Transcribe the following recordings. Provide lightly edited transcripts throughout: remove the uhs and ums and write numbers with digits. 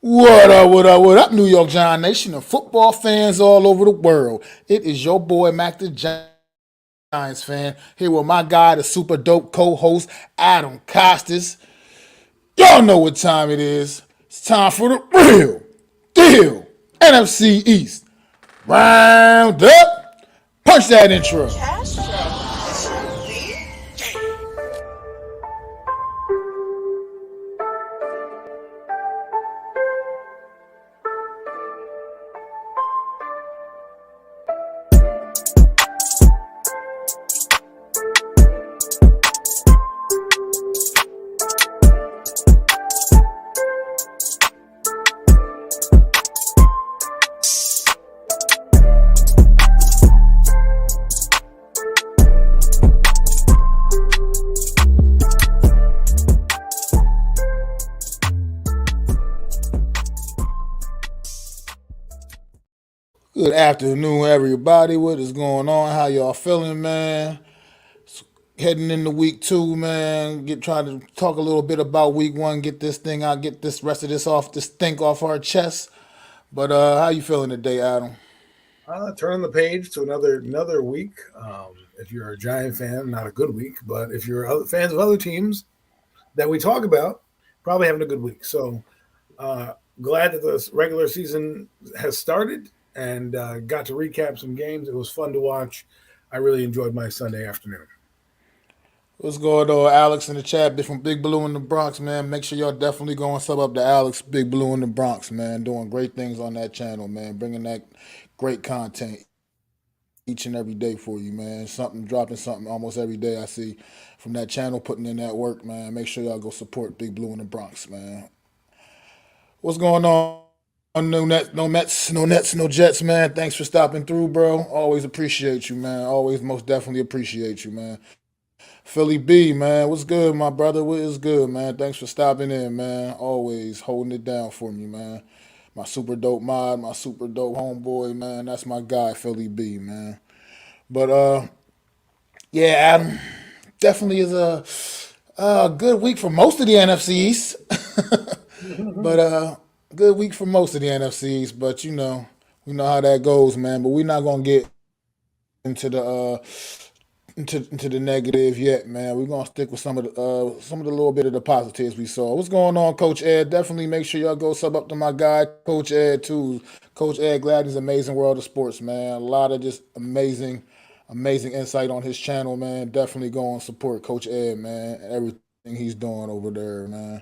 What up, what up, what up, New York Giant Nation and football fans all over the world? It is your boy, Mac the Giants fan, here with my guy, the super dope co host, Adam Costas. Y'all know what time it is. It's time for the real deal NFC East. Round up. Punch that intro. Good afternoon, everybody. What is going on? How y'all feeling, man? Heading into week two, man. Trying to talk a little bit about week one. Get this thing out. Get this rest of this off. This think off our chest. But how you feeling today, Adam? Turning the page to another week. If you're a Giant fan, not a good week, but if you're fans of other teams that we talk about, probably having a good week. So glad that the regular season has started and got to recap some games. It was fun to watch. I really enjoyed my Sunday afternoon. What's going on, Alex in the chat from Big Blue in the Bronx, man? Make sure y'all definitely go and sub up to Alex Big Blue in the Bronx, man. Doing great things on that channel, man. Bringing that great content each and every day for you, man. Dropping something almost every day I see from that channel, putting in that work, man. Make sure y'all go support Big Blue in the Bronx, man. What's going on? No Nets, no Mets, no Nets, no Jets, man. Thanks for stopping through, bro. Always appreciate you, man. Always most definitely appreciate you, man. Philly B, man. What's good, my brother? What is good, man? Thanks for stopping in, man. Always holding it down for me, man. My super dope mod, my super dope homeboy, man. That's my guy, Philly B, man. But yeah, Adam, definitely is a good week for most of the NFC East. But good week for most of the NFCs. But we know how that goes, man. But we're not gonna get into the negative yet, man. We're gonna stick with some of the little bit of the positives we saw. What's going on, Coach Ed? Definitely make sure y'all go sub up to my guy, Coach Ed, too. Coach Ed Gladden's Amazing World of Sports, man. A lot of just amazing insight on his channel, man. Definitely go and support Coach Ed, man. Everything he's doing over there, man.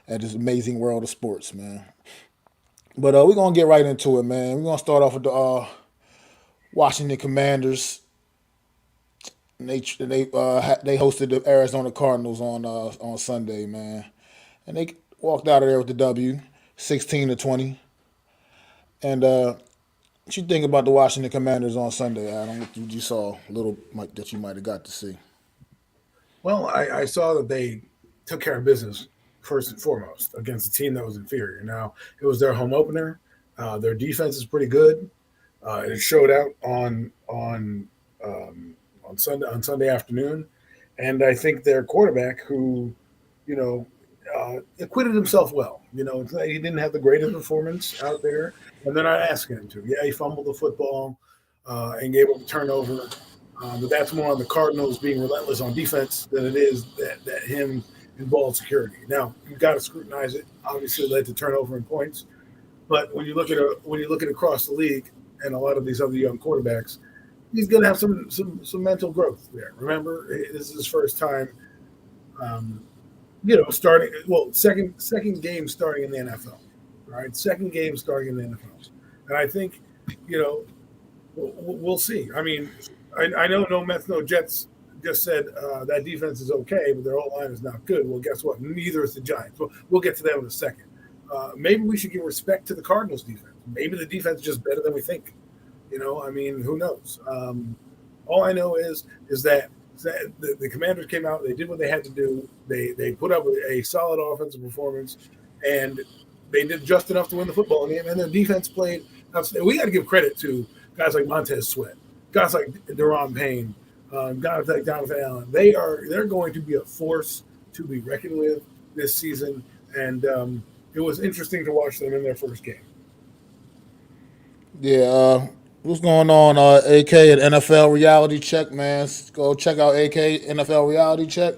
At this amazing world of sports, man. But we're gonna get right into it, man. We're gonna start off with the Washington Commanders. They hosted the Arizona Cardinals on Sunday, man, and they walked out of there with the W, 16-20. And what you think about the Washington Commanders on Sunday, Adam? What you saw a little that you might have got to see. Well, I saw that they took care of business first and foremost against a team that was inferior. Now, it was their home opener. Their defense is pretty good. It showed out on Sunday afternoon, and I think their quarterback, who acquitted himself well. He didn't have the greatest performance out there, and they're not asking him to. Yeah, he fumbled the football and gave up a turnover, but that's more on the Cardinals being relentless on defense than it is that him in ball security. Now you've got to scrutinize it. Obviously, it led to turnover and points, but when you look at across the league and a lot of these other young quarterbacks, he's going to have some mental growth there. Remember, this is his first time, starting. Well, second game starting in the NFL. All right, second game starting in the NFL, and I think, we'll see. I mean, I know no Mets, no Jets just said that defense is okay, but their O-line is not good. Well, guess what? Neither is the Giants. We'll get to them in a second. Maybe we should give respect to the Cardinals defense. Maybe the defense is just better than we think. Who knows? All I know is that the Commanders came out. They did what they had to do. They put up a solid offensive performance, and they did just enough to win the football game. And their defense played. We got to give credit to guys like Montez Sweat, guys like Deron Payne, guys like Jonathan Allen. They're going to be a force to be reckoned with this season. And it was interesting to watch them in their first game. Yeah, what's going on, AK at NFL Reality Check, man? Go check out AK NFL Reality Check.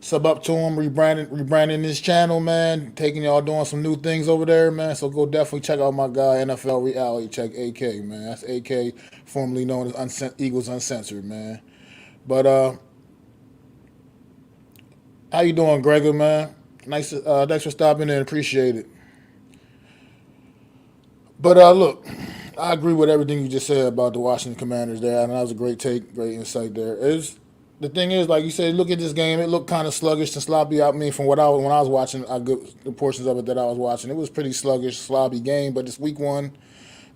Sub up to him, rebranding his channel, man. Taking y'all doing some new things over there, man. So go definitely check out my guy NFL Reality Check, AK, man. That's AK, formerly known as Eagles Uncensored, man. But how you doing, Gregor, man? Nice, thanks for stopping in. Appreciate it. But look, I agree with everything you just said about the Washington Commanders there, and that was a great take, great insight there. The thing is, like you said, look at this game. It looked kind of sluggish and sloppy. I mean, from when I was watching, the portions of it that I was watching, it was pretty sluggish, sloppy game. But it's week one,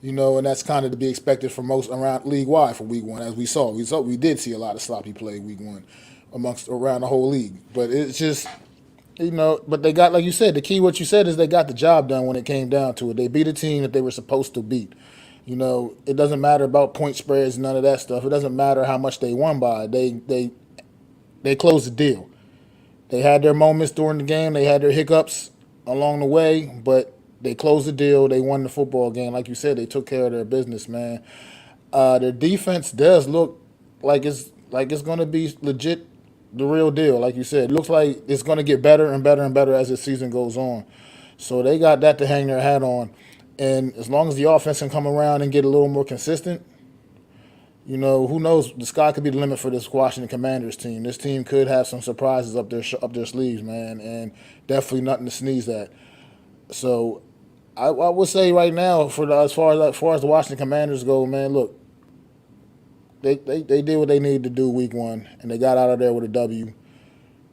and that's kind of to be expected for most around league wide for week one, as we saw. We did see a lot of sloppy play week one amongst around the whole league. But it's just but they got, like you said, the key, what you said is they got the job done when it came down to it. They beat a team that they were supposed to beat. It doesn't matter about point spreads, none of that stuff. It doesn't matter how much they won by. They closed the deal. They had their moments during the game. They had their hiccups along the way, but they closed the deal. They won the football game. Like you said, they took care of their business, man. Their defense does look like it's going to be legit, the real deal. Like you said, it looks like it's going to get better and better and better as the season goes on. So they got that to hang their hat on. And as long as the offense can come around and get a little more consistent, who knows? The sky could be the limit for this Washington Commanders team. This team could have some surprises up their sleeves, man, and definitely nothing to sneeze at. So I would say right now, as far as the Washington Commanders go, man, look, they did what they needed to do week one, and they got out of there with a W.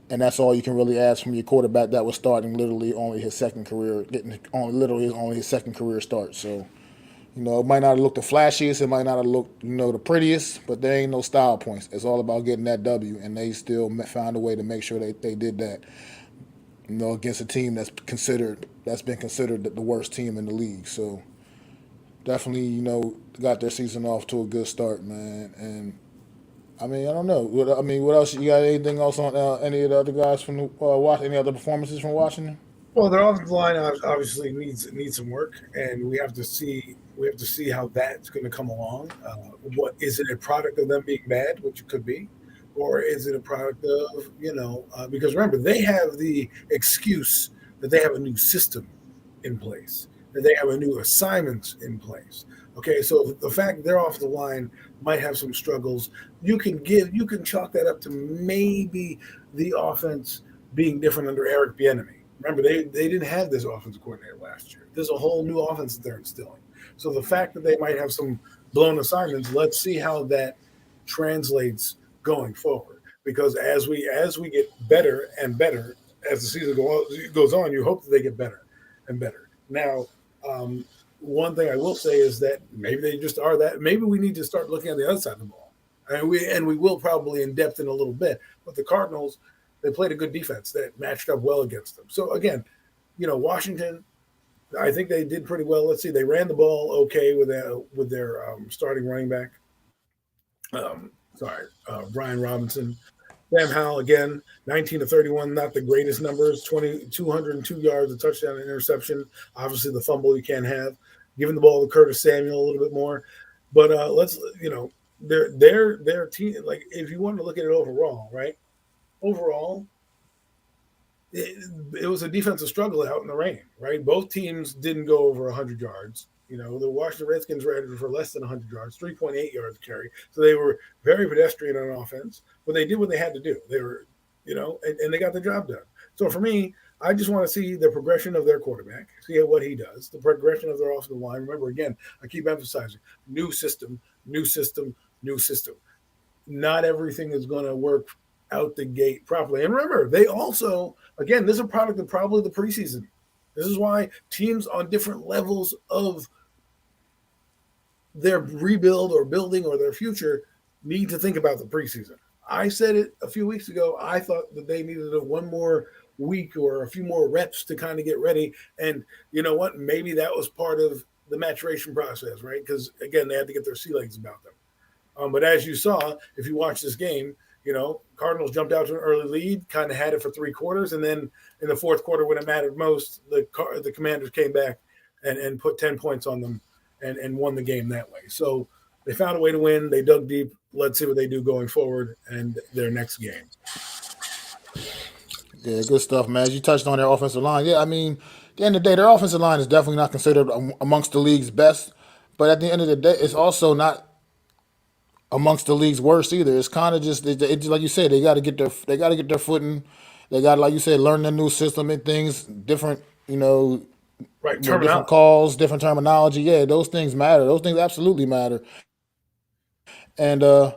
And that's all you can really ask from your quarterback that was starting literally only his second career, getting only his second career start. So, it might not have looked the flashiest, it might not have looked, the prettiest, but there ain't no style points. It's all about getting that W, and they still found a way to make sure they did that. Against a team that's been considered the worst team in the league. So definitely, got their season off to a good start, man. And I mean, I don't know. What else? You got anything else on any of the other guys from any other performances from Washington? Well, their offensive line obviously needs some work, and we have to see how that's going to come along. What is it, a product of them being bad, which it could be, or is it a product of because remember they have the excuse that they have a new system in place, that they have a new assignments in place. Okay, so the fact that they're off the line might have some struggles. You can chalk that up to maybe the offense being different under Eric Bieniemy. Remember, they didn't have this offensive coordinator last year. There's a whole new offense that they're instilling. So the fact that they might have some blown assignments, let's see how that translates going forward. Because as we get better and better as the season goes on, you hope that they get better and better. Now, one thing I will say is that maybe they just are that. Maybe we need to start looking at the other side of the ball, and we will probably in depth in a little bit. But the Cardinals, they played a good defense that matched up well against them. So again, Washington, I think they did pretty well. Let's see, they ran the ball okay with their starting running back. Brian Robinson. Sam Howell again, 19 to 31, not the greatest numbers, 202 yards, a touchdown, an interception. Obviously, the fumble you can't have. Giving the ball to Curtis Samuel a little bit more, but let's their team. Like if you want to look at it overall, right? Overall, it was a defensive struggle out in the rain, right? Both teams didn't go over 100 yards. The Washington Redskins ran for less than 100 yards, 3.8 yards carry. So they were very pedestrian on offense, but they did what they had to do. They were, and they got the job done. So for me, I just want to see the progression of their quarterback, see what he does, the progression of their offensive line. Remember, again, I keep emphasizing new system, new system, new system. Not everything is going to work out the gate properly. And remember, they also, again, this is a product of probably the preseason. This is why teams on different levels of their rebuild or building or their future need to think about the preseason. I said it a few weeks ago. I thought that they needed one more week or a few more reps to kind of get ready. And you know what? Maybe that was part of the maturation process, right? Because again, they had to get their sea legs about them. But as you saw, if you watch this game, Cardinals jumped out to an early lead, kind of had it for 3 quarters, and then in the fourth quarter, when it mattered most, the Commanders came back and put 10 points on them and won the game that way. So they found a way to win. They dug deep. Let's see what they do going forward and their next game. Yeah, good stuff, man. As you touched on their offensive line. Yeah, I mean, at the end of the day, their offensive line is definitely not considered amongst the league's best. But at the end of the day, it's also not amongst the league's worst either. It's kind of just it's like you said, they got to get their footing. They got, like you said, learn the new system and things, different Right, different terminology. calls, different terminology. Yeah, those things matter. Those things absolutely matter. And I like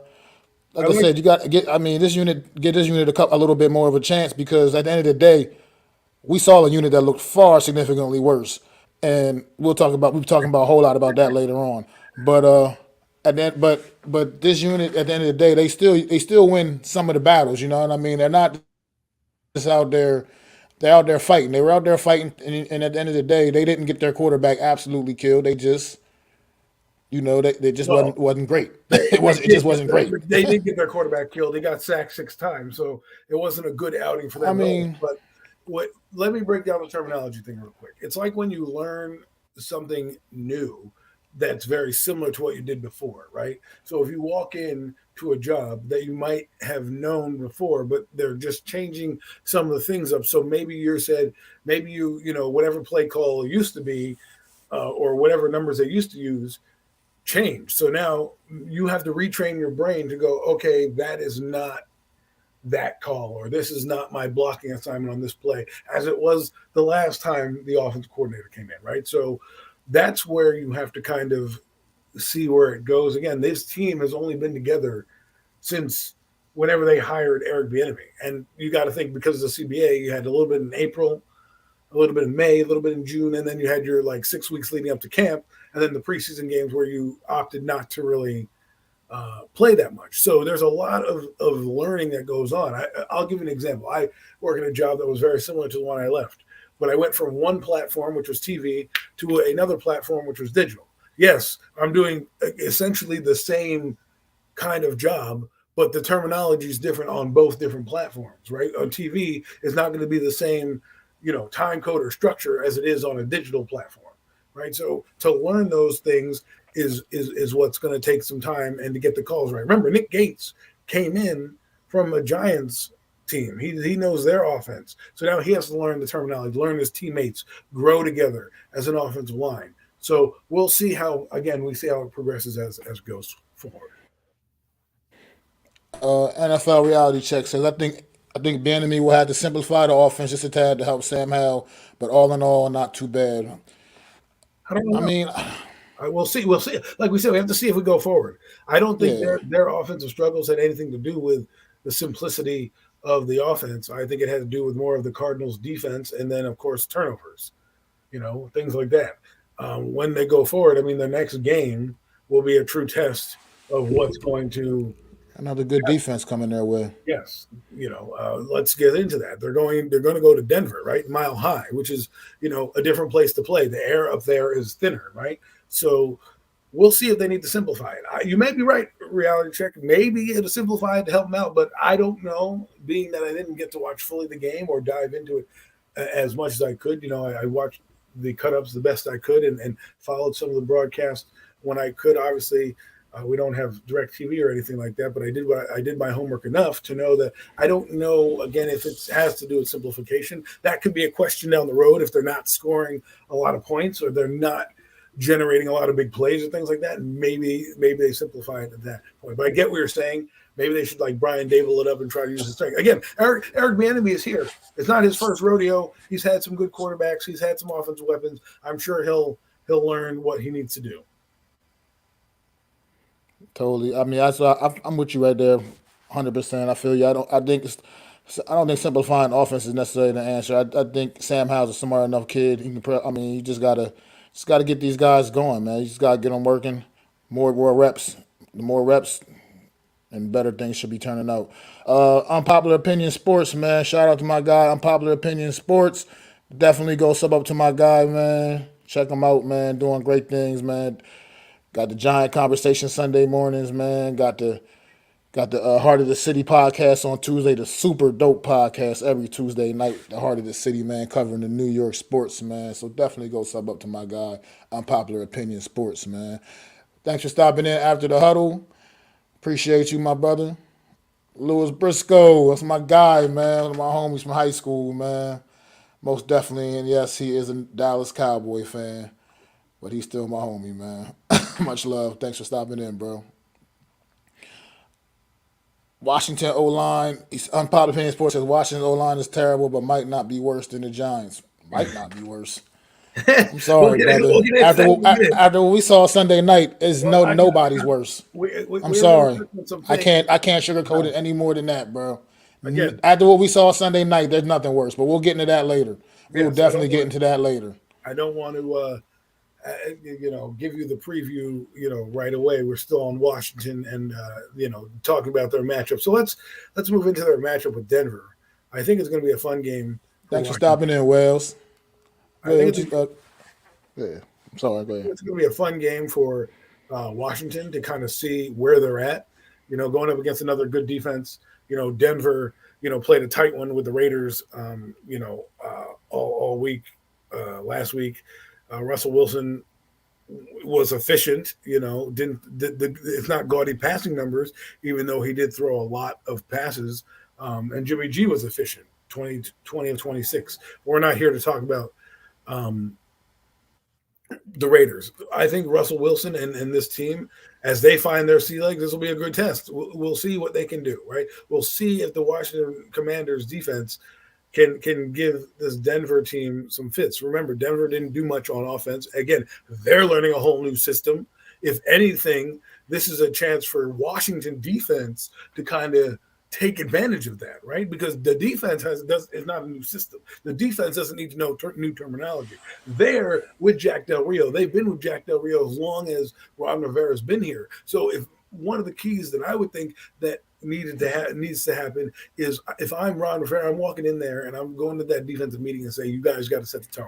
I like said, you got to get. I mean, this unit a little bit more of a chance because at the end of the day, we saw a unit that looked far significantly worse, and we'll be talking about a whole lot about that later on. But and then but this unit at the end of the day, they still win some of the battles. You know what I mean? They're not just out there. They're out there fighting. They were out there fighting, and at the end of the day, they didn't get their quarterback absolutely killed. They just well. wasn't great. They, It they was it did just get wasn't their, great. they did get their quarterback killed. They got sacked 6 times, so it wasn't a good outing for I them at all. mean, But what? Let me break down the terminology thing real quick. It's like when you learn something new that's very similar to what you did before, right? So if you walk in to a job that you might have known before, but they're just changing some of the things up. So maybe whatever play call used to be, or whatever numbers they used to use change. So now you have to retrain your brain to go, okay, that is not that call, or this is not my blocking assignment on this play, as it was the last time the offensive coordinator came in, right? So that's where you have to kind of see where it goes. Again, this team has only been together since whenever they hired Eric Bieniemy, and you got to think because of the CBA, you had a little bit in April, a little bit in May, a little bit in June, and then you had your like 6 weeks leading up to camp, and then the preseason games where you opted not to really play that much. So there's a lot of learning that goes on. I'll give you an example. I work in a job that was very similar to the one I left, but I went from one platform, which was TV, to another platform, which was digital. Yes, I'm doing essentially the same kind of job, but the terminology is different on both different platforms, right? On TV, it's not going to be the same, time code or structure as it is on a digital platform, right? So to learn those things is what's going to take some time and to get the calls right. Remember, Nick Gates came in from a Giants team. He knows their offense, so now he has to learn the terminology, learn his teammates, grow together as an offensive line. So we'll see how it progresses as it goes forward. NFL reality check says I think Bieniemy will have to simplify the offense just a tad to help Sam Howell, but all in all, not too bad. I don't I know. mean, We'll see. We'll see. Like we said, we have to see if we go forward. I don't think yeah, their offensive struggles had anything to do with the simplicity of the offense. I think it had to do with more of the Cardinals' defense, and then of course turnovers. Things like that. When they go forward, I mean, the next game will be a true test of what's going to. another good defense coming their way. Yes, let's get into that. They're going to go to Denver, right? Mile High, which is a different place to play. The air up there is thinner, right? So we'll see if they need to simplify it. You may be right, reality check. Maybe it'll simplify it to help them out, but I don't know. Being that I didn't get to watch fully the game or dive into it as much as I could, I watched the cut ups the best I could and followed some of the broadcasts when I could. Obviously, we don't have direct TV or anything like that, but I did my homework enough to know that I don't know again if it has to do with simplification. That could be a question down the road if they're not scoring a lot of points or they're not generating a lot of big plays or things like that. And maybe they simplify it at that point. But I get what you're saying. Maybe they should like Brian Dable it up and try to use his strength. Again, Eric Bieniemy is here. It's not his first rodeo. He's had some good quarterbacks. He's had some offensive weapons. I'm sure he'll learn what he needs to do. Totally. I mean, I'm with you right there, 100%. I feel you. I don't think simplifying offense is necessarily the answer. I think Sam Howell's a smart enough kid. I mean, you just gotta get these guys going, man. You just gotta get them working. More reps. The more reps, and better things should be turning out. Unpopular opinion sports, man. Shout out to my guy. Unpopular opinion sports. Definitely go sub up to my guy, man. Check him out, man. Doing great things, man. Got the giant conversation Sunday mornings, man. Got the Heart of the City podcast on Tuesday, the super dope podcast every Tuesday night. The Heart of the City, man, covering the New York sports, man. So definitely go sub up to my guy, Unpopular Opinion Sports, man. Thanks for stopping in after the huddle. Appreciate you, my brother. Louis Briscoe, that's my guy, man. One of my homies from high school, man. Most definitely, and yes, he is a Dallas Cowboy fan, but he's still my homie, man. Much love. Thanks for stopping in, bro. Washington O line. Unpopular Opinion Sports says Washington O line is terrible, but might not be worse than the Giants. Might not be worse. I'm sorry, brother. After what we saw Sunday night, is nobody's worse. I'm sorry. I can't sugarcoat it any more than that, bro. Again, After what we saw Sunday night, there's nothing worse. But we'll get into that later. We'll definitely get into that later. I don't want to, give you the preview, right away. We're still on Washington and talking about their matchup. So let's move into their matchup with Denver. I think it's going to be a fun game. Thanks for stopping in, Wells. Yeah, I'm sorry. Go ahead. It's going to be a fun game for Washington to kind of see where they're at. Going up against another good defense. Denver, played a tight one with the Raiders. All week last week. Russell Wilson was efficient. It's not gaudy passing numbers, even though he did throw a lot of passes. And Jimmy G was efficient, 20 of 26. We're not here to talk about the Raiders. I think Russell Wilson and this team, as they find their sea legs, this will be a good test. We'll see what they can do, right? We'll see if the Washington Commanders defense can give this Denver team some fits. Remember, Denver didn't do much on offense. Again, they're learning a whole new system. If anything, this is a chance for Washington defense to kind of take advantage of that, right? Because the defense is not a new system. The defense doesn't need to know new terminology. They're with Jack Del Rio. They've been with Jack Del Rio as long as Ron Rivera's been here. So if one of the keys that I would think that needs to happen is, if I'm Ron Rivera, I'm walking in there and I'm going to that defensive meeting and say, you guys got to set the tone.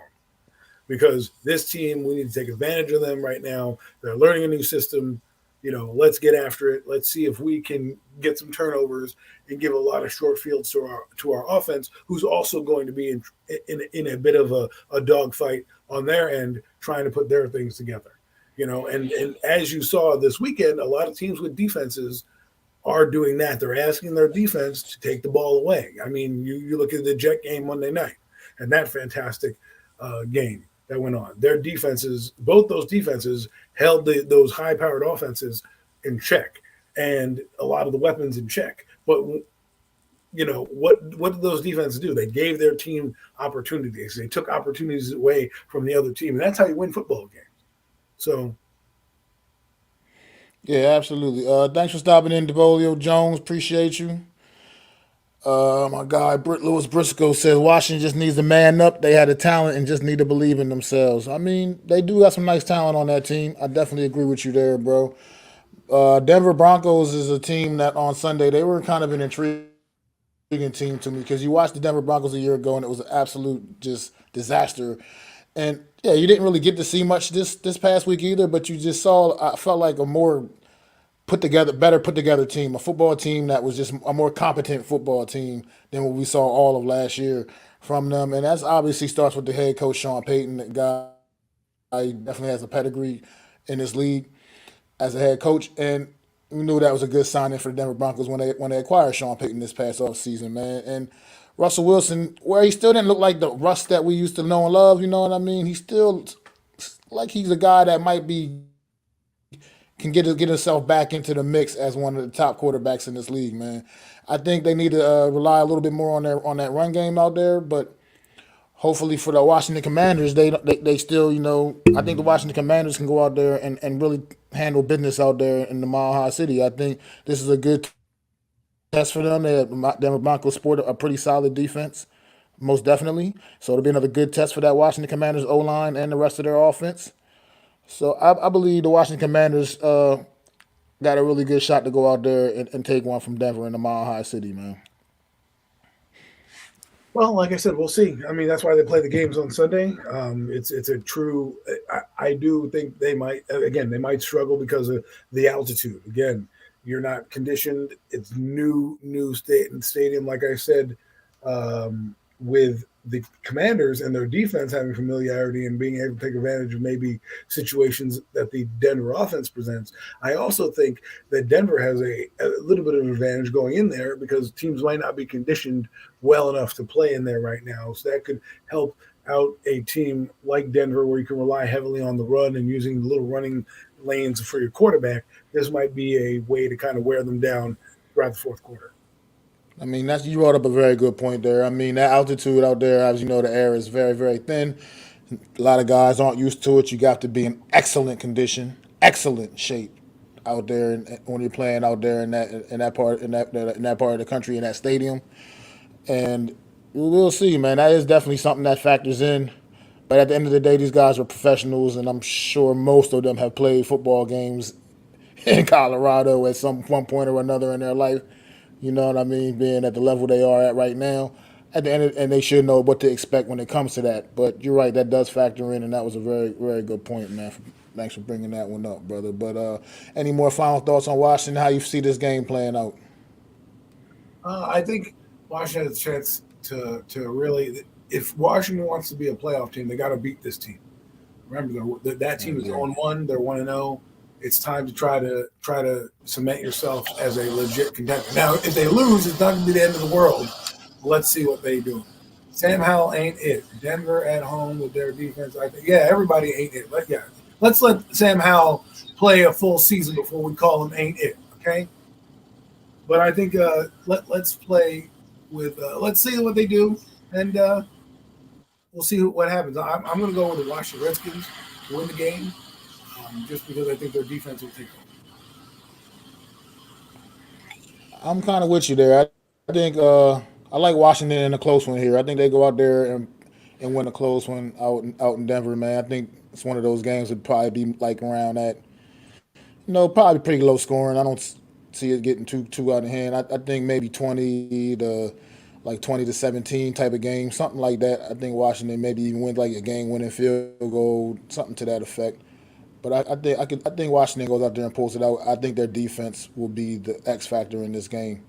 Because this team, we need to take advantage of them right now. They're learning a new system. Let's get after it. Let's see if we can get some turnovers and give a lot of short fields to our offense, who's also going to be in a bit of a dogfight on their end, trying to put their things together. And as you saw this weekend, a lot of teams with defenses are doing that. They're asking their defense to take the ball away. I mean, you look at the Jet game Monday night and that fantastic game that went on. Their defenses, both those defenses, held those high-powered offenses in check and a lot of the weapons in check. But what did those defenses do? They gave their team opportunities. They took opportunities away from the other team, and that's how you win football games. So. Yeah, absolutely. Thanks for stopping in, DeVolio Jones. Appreciate you. My guy Louis Briscoe says Washington just needs to man up. They had the talent and just need to believe in themselves. I mean, they do got some nice talent on that team. I definitely agree with you there, bro. Denver Broncos is a team that on Sunday, they were kind of an intriguing team to me, because you watched the Denver Broncos a year ago and it was an absolute just disaster. And yeah, you didn't really get to see much this past week either, but you just saw, I felt like a more better put together team, a football team that was just a more competent football team than what we saw all of last year from them. And that's obviously starts with the head coach, Sean Payton. That guy definitely has a pedigree in this league as a head coach. And we knew that was a good signing for the Denver Broncos when they acquired Sean Payton this past offseason, man. And Russell Wilson, where he still didn't look like the Russ that we used to know and love, you know what I mean? He's still like he's a guy that might be can get himself back into the mix as one of the top quarterbacks in this league, man. I think they need to rely a little bit more on that run game out there, but hopefully for the Washington Commanders, they still, I think the Washington Commanders can go out there and really handle business out there in the Mile High City. I think this is a good test for them. The Denver Broncos sport a pretty solid defense, most definitely. So it'll be another good test for that Washington Commanders O-line and the rest of their offense. So I believe the Washington Commanders got a really good shot to go out there and take one from Denver in the Mile High City, man. Well, like I said, we'll see. I mean, that's why they play the games on Sunday. It's a true. I do think they might struggle because of the altitude. Again, You're not conditioned. It's new stadium. Like I said, with the Commanders and their defense having familiarity and being able to take advantage of maybe situations that the Denver offense presents. I also think that Denver has a little bit of an advantage going in there because teams might not be conditioned well enough to play in there right now. So that could help out a team like Denver where you can rely heavily on the run and using the little running lanes for your quarterback. This might be a way to kind of wear them down throughout the fourth quarter. I mean, that's you brought up a very good point there. I mean, that altitude out there, as you know, the air is very, very thin. A lot of guys aren't used to it. You got to be in excellent condition, excellent shape out there when you're playing out there in that part of the country in that stadium. And we'll see, man. That is definitely something that factors in. But at the end of the day, these guys are professionals, and I'm sure most of them have played football games in Colorado at some one point or another in their life. You know what I mean? Being at the level they are at right now, at the end, and they should know what to expect when it comes to that. But you're right, that does factor in, and that was a very, very good point, man. Thanks for bringing that one up, brother. But any more final thoughts on Washington? How you see this game playing out? I think Washington has a chance to really. If Washington wants to be a playoff team, they got to beat this team. Remember, that team is 0-1. They're 1-0. It's time to try to cement yourself as a legit contender. Now, if they lose, it's not going to be the end of the world. Let's see what they do. Sam Howell ain't it. Denver at home with their defense. I think, yeah, everybody ain't it. But yeah, let's let Sam Howell play a full season before we call him ain't it. Okay. But I think let's play with let's see what they do, and we'll see what happens. I'm going to go with the Washington Redskins to win the game, just because I think their defense will take over. I'm kind of with you there. I think I like Washington in a close one here. I think they go out there and win a close one out in Denver, man. I think it's one of those games that probably be like around that, probably pretty low scoring. I don't see it getting too out of hand. I think maybe 20 to 17 type of game, something like that. I think Washington maybe even win like a game-winning field goal, something to that effect. But I think Washington goes out there and pulls it out. I think their defense will be the X factor in this game.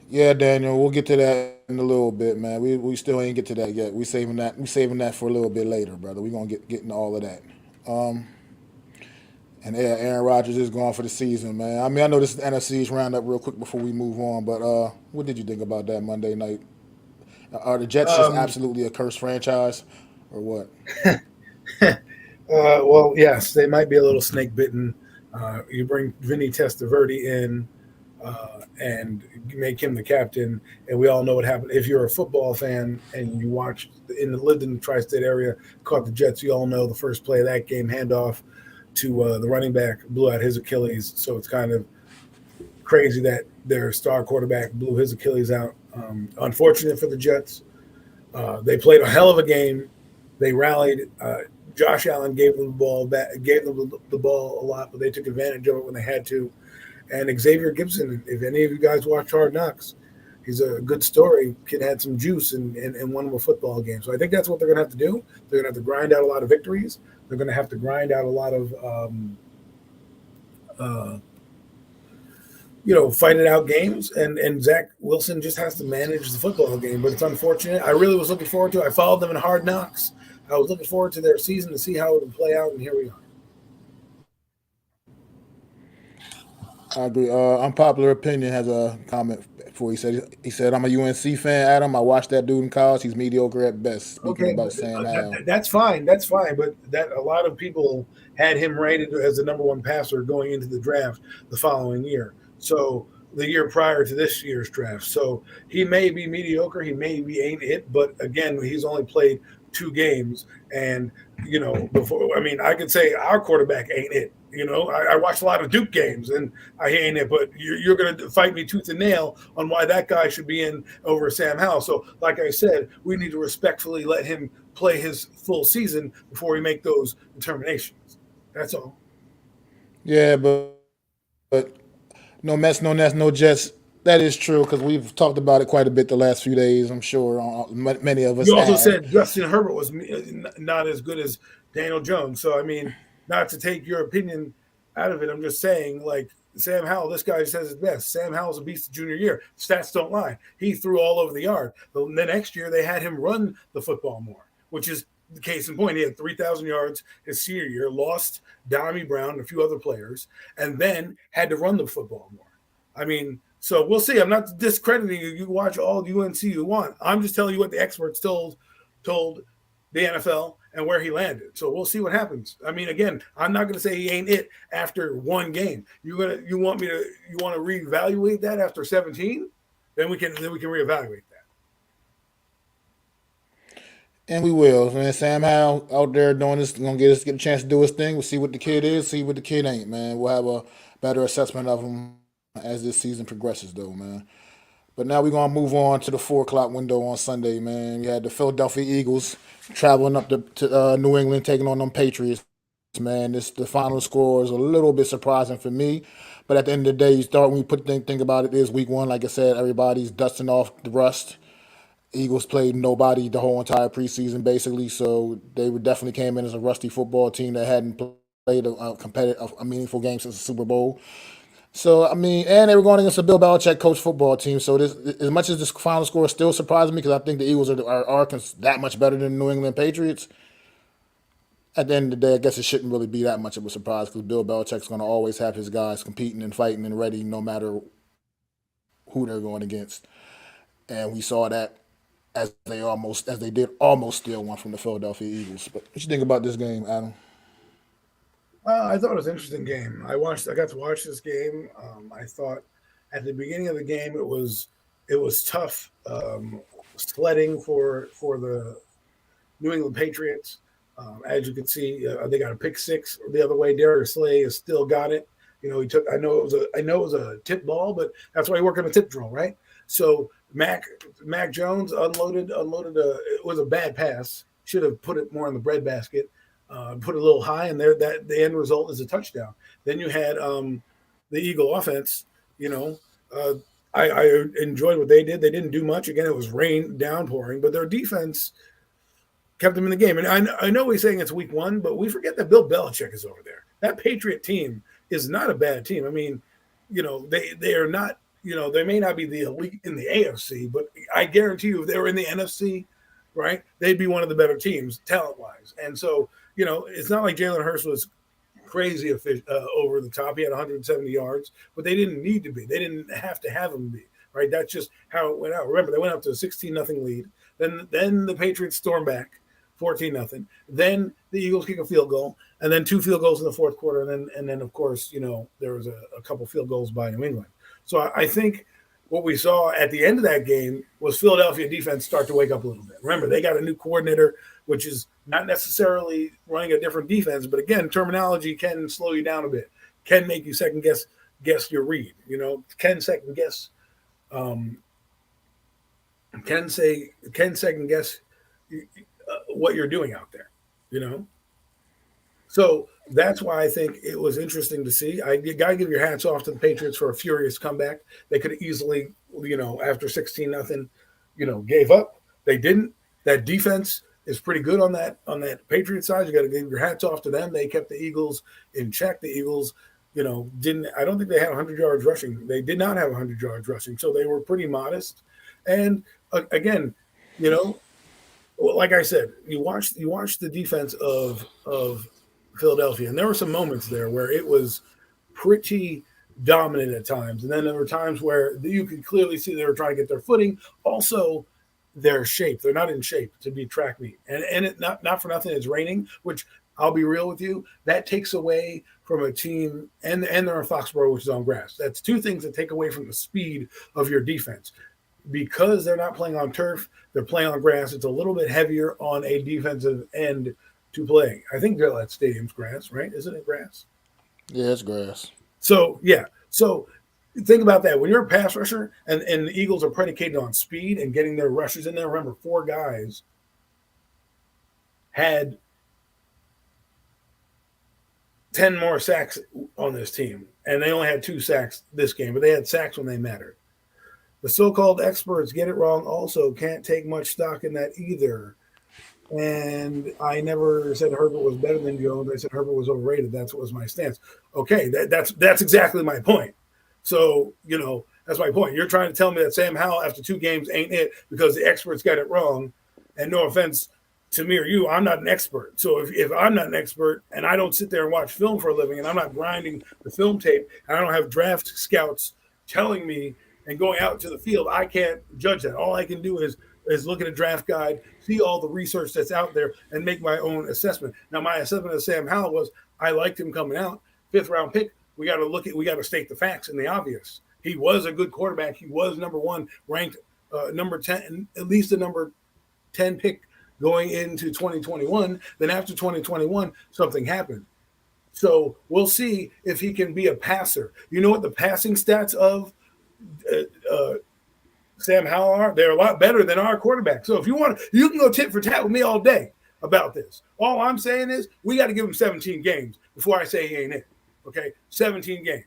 Yeah, Daniel, we'll get to that in a little bit, man. We still ain't get to that yet. We saving that for a little bit later, brother. We gonna get into all of that. Um, and yeah, Aaron Rodgers is gone for the season, man. I mean, I know this is the NFC's roundup real quick before we move on, but what did you think about that Monday night? Are the Jets just Um, absolutely a cursed franchise, or what? well, yes, they might be a little snake bitten. You bring Vinny Testaverde in and make him the captain, and we all know what happened. If you're a football fan and you watched lived in the tri-state area, caught the Jets, you all know the first play of that game, handoff to the running back, blew out his Achilles. So it's kind of crazy that their star quarterback blew his Achilles out. Unfortunate for the Jets. They played a hell of a game. They rallied. Josh Allen gave them the ball back, gave them the ball a lot, but they took advantage of it when they had to. And Xavier Gibson, if any of you guys watch Hard Knocks, he's a good story. Kid had some juice and won them a football game. So I think that's what they're going to have to do. They're going to have to grind out a lot of victories. They're going to have to grind out a lot of, uh, fight it out games. And Zach Wilson just has to manage the football game. But it's unfortunate. I really was looking forward to it. I followed them in Hard Knocks. I was looking forward to their season to see how it would play out, and here we are. I agree. Unpopular opinion has a comment before he said I'm a UNC fan, Adam. I watched that dude in college. He's mediocre at best. Speaking Okay, about but Sam Howell. that's fine. That's fine. But that a lot of people had him rated as the number one passer going into the draft the following year. So the year prior to this year's draft. So he may be mediocre. He may be ain't it. But again, he's only played 2 games. And before I could say our quarterback ain't it. I watched a lot of Duke games, and I ain't it. But you're going to fight me tooth and nail on why that guy should be in over Sam Howell. So, like I said, we need to respectfully let him play his full season before we make those determinations. That's all. Yeah, but no Mets, no Nets, no Jets. That is true because we've talked about it quite a bit the last few days. I'm sure many of us You also have. said Justin Herbert was not as good as Daniel Jones. So, not to take your opinion out of it. I'm just saying, like Sam Howell, this guy says it best. Sam Howell's a beast the junior year. Stats don't lie. He threw all over the yard. The next year, they had him run the football more, which is the case in point. He had 3,000 yards his senior year, lost Donnie Brown and a few other players, and then had to run the football more. I mean, so we'll see. I'm not discrediting you. You watch all UNC you want. I'm just telling you what the experts told the NFL and where he landed. So we'll see what happens. I mean, again, I'm not going to say he ain't it after one game. You want to reevaluate that after 17? Then we can reevaluate that. And we will, man. Sam Howell out there doing this, gonna get a chance to do his thing. We'll see what the kid is, see what the kid ain't, man. We'll have a better assessment of him as this season progresses, though, man. But now we're gonna move on to the 4 o'clock window on Sunday, man. We had the Philadelphia Eagles traveling up to New England, taking on them Patriots. Man, the final score is a little bit surprising for me, but at the end of the day, you start when you think about it. It is week one, like I said, everybody's dusting off the rust. Eagles played nobody the whole entire preseason, basically, so they would definitely came in as a rusty football team that hadn't played a competitive, a meaningful game since the Super Bowl. So I mean, and they were going against a Bill Belichick coach football team. So this, as much as this final score still surprises me, because I think the Eagles are that much better than the New England Patriots. At the end of the day, I guess it shouldn't really be that much of a surprise because Bill Belichick's going to always have his guys competing and fighting and ready, no matter who they're going against. And we saw that as they did almost steal one from the Philadelphia Eagles. But what you think about this game, Adam? I thought it was an interesting game. I got to watch this game. I thought at the beginning of the game it was tough sledding for the New England Patriots. As you can see, they got a pick six the other way. Darius Slay has still got it. You know, he took. I know it was a tip ball, but that's why he worked on a tip drill, right? So Mac Jones unloaded. It was a bad pass. Should have put it more in the breadbasket. Put it a little high, and that the end result is a touchdown. Then you had the Eagle offense. You know, I enjoyed what they did. They didn't do much. Again, it was rain, downpouring, but their defense kept them in the game. And I know we're saying it's week one, but we forget that Bill Belichick is over there. That Patriot team is not a bad team. I mean, you know, they are not. You know, they may not be the elite in the AFC, but I guarantee you, if they were in the NFC, right, they'd be one of the better teams talent-wise. And so, you know, it's not like Jalen Hurts was crazy over the top. He had 170 yards, but they didn't need to be. They didn't have to have him be, right? That's just how it went out. Remember, they went up to a 16-0 lead. Then the Patriots stormed back, 14-0. Then the Eagles kick a field goal, and then 2 field goals in the fourth quarter. And then of course, you know, there was a couple field goals by New England. So I think what we saw at the end of that game was Philadelphia defense start to wake up a little bit. Remember, they got a new coordinator, which is not necessarily running a different defense, but again, terminology can slow you down a bit, can make you second guess your read. You know, can second guess, can second guess what you're doing out there. You know, so that's why I think it was interesting to see. You got to give your hats off to the Patriots for a furious comeback. They could have easily, you know, after 16-0, you know, gave up. They didn't. That defense is pretty good on that Patriot side. You got to give your hats off to them. They kept the Eagles in check. The Eagles, you know, I don't think they had 100 yards rushing. They did not have 100 yards rushing, so they were pretty modest. And again, you know, like I said, you watch the defense of Philadelphia, and there were some moments there where it was pretty dominant at times, and then there were times where you could clearly see they were trying to get their footing. Also, their shape. They're not in shape to be track meet. And it not for nothing, it's raining, which I'll be real with you, that takes away from a team, and they're in Foxborough, which is on grass. That's two things that take away from the speed of your defense. Because they're not playing on turf, they're playing on grass. It's a little bit heavier on a defensive end to play. I think Gillette Stadium's grass, right? Isn't it grass? Yeah, it's grass. So, yeah. So think about that. When you're a pass rusher and the Eagles are predicated on speed and getting their rushers in there, remember, 4 guys had 10 more sacks on this team, and they only had 2 sacks this game, but they had sacks when they mattered. The so-called experts get it wrong also, can't take much stock in that either. And I never said Herbert was better than Jones. I said Herbert was overrated. That's what was my stance. Okay, that's exactly my point. So that's my point. You're trying to tell me that Sam Howell after 2 games ain't it because the experts got it wrong. And no offense to me or you, I'm not an expert. So if I'm not an expert and I don't sit there and watch film for a living and I'm not grinding the film tape and I don't have draft scouts telling me and going out to the field, I can't judge that. All I can do is look at a draft guide, see all the research that's out there, and make my own assessment. Now, my assessment of Sam Howell was I liked him coming out, 5th round pick. We got to state the facts and the obvious. He was a good quarterback. He was number one, ranked number 10, at least the number 10 pick going into 2021. Then after 2021, something happened. So we'll see if he can be a passer. You know what the passing stats of Sam Howell are? They're a lot better than our quarterback. So if you want, you can go tit for tat with me all day about this. All I'm saying is we got to give him 17 games before I say he ain't it. Okay, 17 games.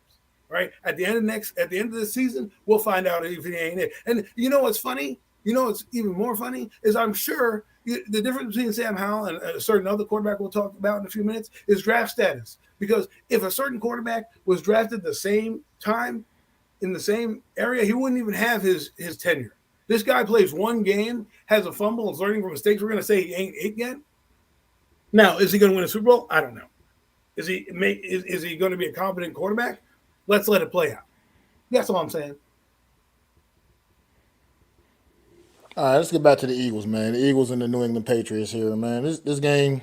Right at the end of the season, we'll find out if he ain't it. And you know what's funny? You know what's even more funny is I'm sure the difference between Sam Howell and a certain other quarterback we'll talk about in a few minutes is draft status. Because if a certain quarterback was drafted the same time in the same area, he wouldn't even have his tenure. This guy plays 1 game, has a fumble, is learning from mistakes. We're going to say he ain't it yet. Now, is he going to win a Super Bowl? I don't know. Is he going to be a competent quarterback? Let's let it play out. That's all I'm saying. All right, let's get back to the Eagles, man. The Eagles and the New England Patriots here, man. This game.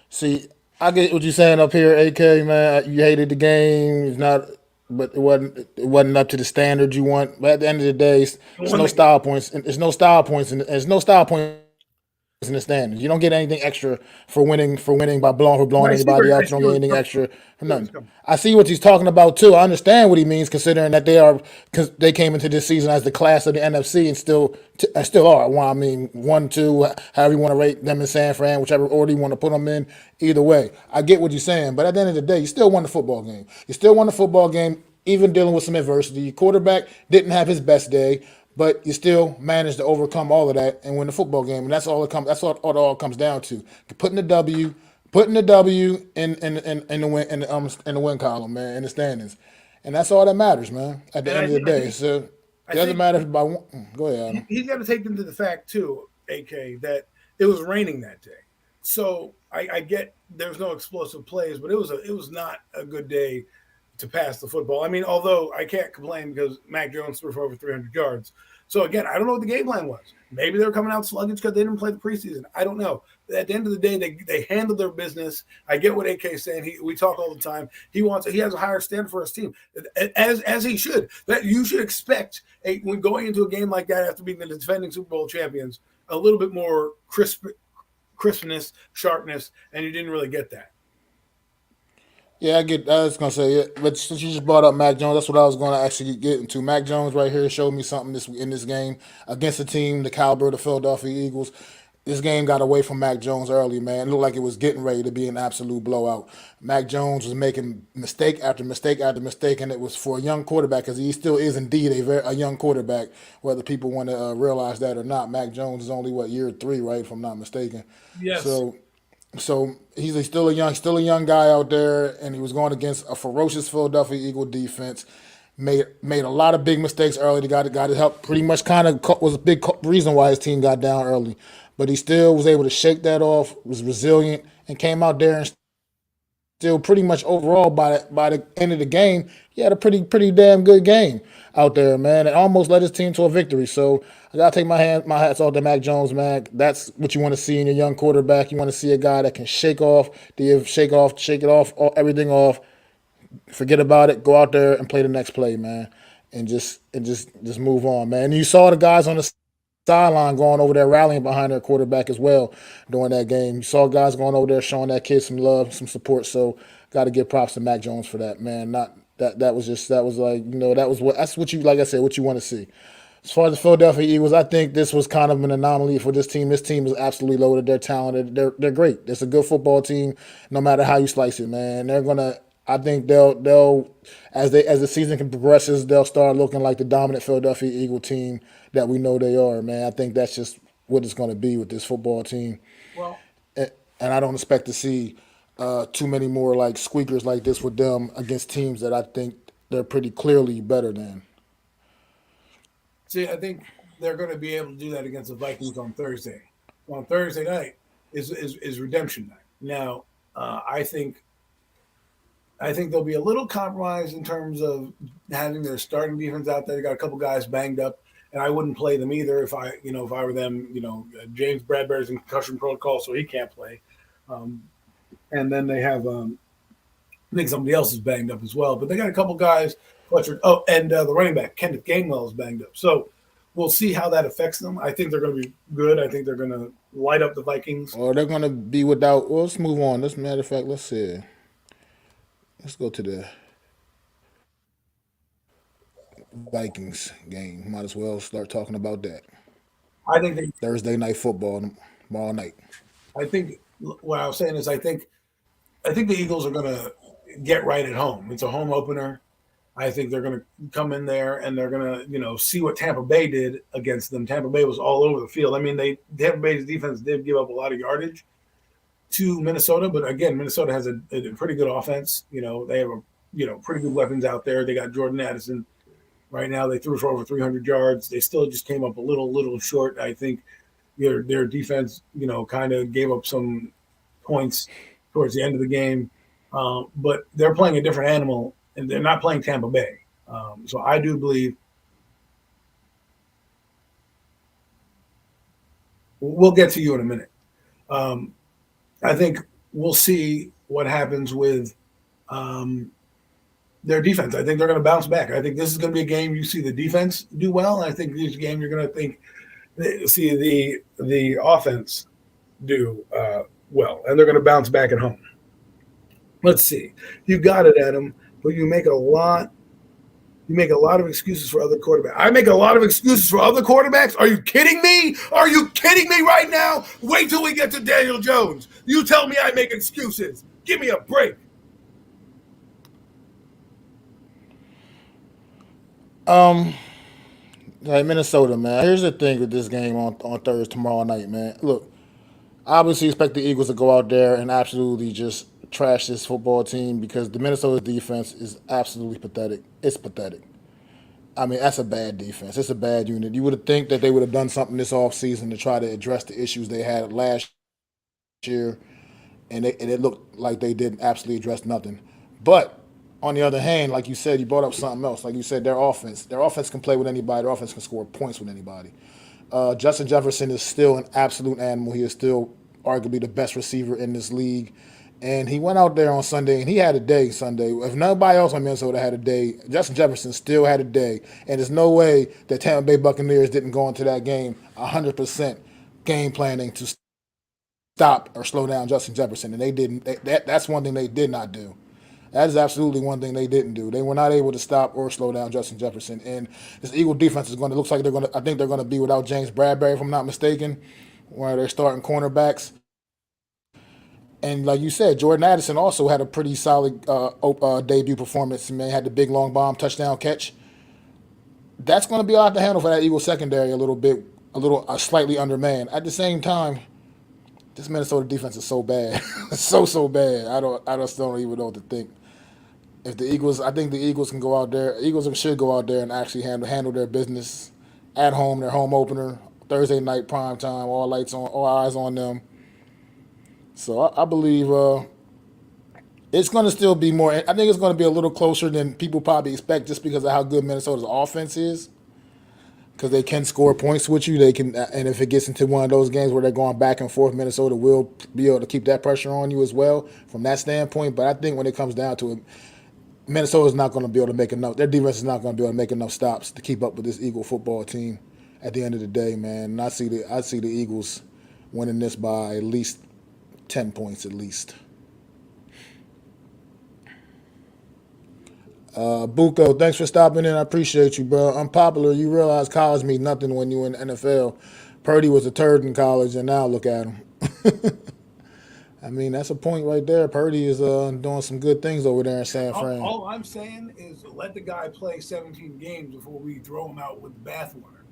See, I get what you're saying up here, AK, man. You hated the game. It's not, but it wasn't up to the standard you want. But at the end of the day, it's no style points. It's no style points, and there's no style points in the standings. You don't get anything extra for winning by blowing anybody I out. You see don't where get he's anything coming extra for from. nothing. I see what he's talking about too. I understand what he means, considering that because they came into this season as the class of the NFC and still are. Well, I mean, 1, 2, however you want to rate them in San Fran, whichever order you want to put them in. Either way, I get what you're saying, but at the end of the day, you still won the football game. You still won the football game, even dealing with some adversity. Your quarterback didn't have his best day, but you still managed to overcome all of that and win the football game. And that's all it comes. That's all it all comes down to. Putting the W in the win column, man, in the standings, and that's all that matters, man. At the And end of the I day, think so it I doesn't think matter if by one. Go ahead, Adam. he's got to take into the fact too, AK, that it was raining that day. So I get there's no explosive plays, but it was not a good day to pass the football. I mean, although I can't complain because Mac Jones threw for over 300 yards. So again, I don't know what the game plan was. Maybe they were coming out sluggish because they didn't play the preseason. I don't know. At the end of the day, they handled their business. I get what AK is saying. We talk all the time. He has a higher standard for his team, as he should. That you should expect when going into a game like that after being the defending Super Bowl champions, a little bit more crispness, sharpness, and you didn't really get that. Yeah, I get. I was gonna say it, but since you just brought up Mac Jones, that's what I was gonna actually get into. Mac Jones right here showed me something in this game against the team, the caliber of the Philadelphia Eagles. This game got away from Mac Jones early, man. It looked like it was getting ready to be an absolute blowout. Mac Jones was making mistake after mistake after mistake, and it was for a young quarterback, because he still is indeed a young quarterback, whether people want to realize that or not. Mac Jones is only year 3, right, if I'm not mistaken. Yes. So he's still a young guy out there, and he was going against a ferocious Philadelphia Eagle defense. Made a lot of big mistakes early. The guy that got his help pretty much kind of was a big reason why his team got down early. But he still was able to shake that off, was resilient, and came out there and still pretty much overall by the end of the game, he had a pretty damn good game out there, man, and almost led his team to a victory. So I gotta take my hats off to Mac Jones, man. That's what you want to see in your young quarterback. You want to see a guy that can shake it off, everything off, forget about it, go out there and play the next play, man, and just move on, man. And you saw the guys on the sideline going over there rallying behind their quarterback as well during that game. You saw guys going over there showing that kid some love, some support. So got to give props to Mac Jones for that, man. Not that that was like that's what you, like I said, what you want to see. As far as the Philadelphia Eagles, I think this was kind of an anomaly for this team. This team is absolutely loaded. They're talented. They're great. It's a good football team, no matter how you slice it, man. They're gonna. I think they'll as the season progresses, they'll start looking like the dominant Philadelphia Eagle team that we know they are, man. I think that's just what it's going to be with this football team. Well, And I don't expect to see too many more like squeakers like this with them against teams that I think they're pretty clearly better than. see, I think they're going to be able to do that against the Vikings on Thursday. On Thursday night is redemption night. Now, I think there'll be a little compromise in terms of having their starting defense out there. They got a couple guys banged up, and I wouldn't play them either if I were them. James Bradbury's in concussion protocol, so he can't play. Um, and then they have, I think somebody else is banged up as well. But they got a couple guys. Fletcher, oh, and the running back Kenneth Gainwell is banged up. So we'll see how that affects them. I think they're going to be good. I think they're going to light up the Vikings. Or they're going to be without. Well, let's move on. As a matter of fact, let's see. Let's go to the Vikings game. Might as well start talking about that. I think they. Thursday night football tomorrow night. I think what I was saying is I think the Eagles are going to get right at home. It's a home opener. I think they're going to come in there and they're going to, see what Tampa Bay did against them. Tampa Bay was all over the field. I mean, Tampa Bay's defense did give up a lot of yardage to Minnesota, but again, Minnesota has a pretty good offense. They have pretty good weapons out there. They got Jordan Addison right now. They threw for over 300 yards. They still just came up a little short. I think their defense, kind of gave up some points towards the end of the game. But they're playing a different animal, and they're not playing Tampa Bay. So I do believe we'll get to you in a minute. I think we'll see what happens with their defense. I think they're going to bounce back. I think this is going to be a game you see the defense do well. And I think this game you're going to see the offense do well, and they're going to bounce back at home. Let's see. You got it, Adam, but you make a lot of excuses for other quarterbacks. I make a lot of excuses for other quarterbacks? Are you kidding me? Are you kidding me right now? Wait till we get to Daniel Jones. You tell me I make excuses. Give me a break. Like Minnesota, man. Here's the thing with this game on Thursday tomorrow night, man. Look, I obviously expect the Eagles to go out there and absolutely just trash this football team because the Minnesota defense is absolutely pathetic. It's pathetic. I mean, that's a bad defense. It's a bad unit. You would have think that they would have done something this offseason to try to address the issues they had last year, and it looked like they didn't absolutely address nothing. But on the other hand, like you said, you brought up something else. Like you said, their offense can play with anybody. Their offense can score points with anybody. Justin Jefferson is still an absolute animal. He is still arguably the best receiver in this league. And he went out there on Sunday, and he had a day Sunday. If nobody else on Minnesota had a day, Justin Jefferson still had a day. And there's no way that Tampa Bay Buccaneers didn't go into that game 100% game planning to stop or slow down Justin Jefferson. And they didn't. That's one thing they did not do. That is absolutely one thing they didn't do. They were not able to stop or slow down Justin Jefferson. And this Eagle defense is going to looks like they're going to. I think they're going to be without James Bradbury, if I'm not mistaken, one of their starting cornerbacks. And like you said, Jordan Addison also had a pretty solid debut performance. Man, had the big long bomb touchdown catch. That's going to be a lot to handle for that Eagle secondary a little bit, slightly undermanned. At the same time, this Minnesota defense is so bad, so bad. I just don't even know what to think. If the Eagles, I think the Eagles can go out there. Eagles should go out there and actually handle their business at home. Their home opener, Thursday night prime time, all lights on, all eyes on them. So I believe it's going to still be more. I think it's going to be a little closer than people probably expect, just because of how good Minnesota's offense is. Because they can score points with you, they can, and if it gets into one of those games where they're going back and forth, Minnesota will be able to keep that pressure on you as well from that standpoint. But I think when it comes down to it, Minnesota's not going to be able to make enough. Their defense is not going to be able to make enough stops to keep up with this Eagle football team. At the end of the day, man, and I see the Eagles winning this by at least 10 points at least. Buko, thanks for stopping in. I appreciate you, bro. Unpopular. You realize college means nothing when you in the NFL. Purdy was a turd in college, and now look at him. I mean, that's a point right there. Purdy is doing some good things over there in San Fran. All I'm saying is let the guy play 17 games before we throw him out with the bathwater.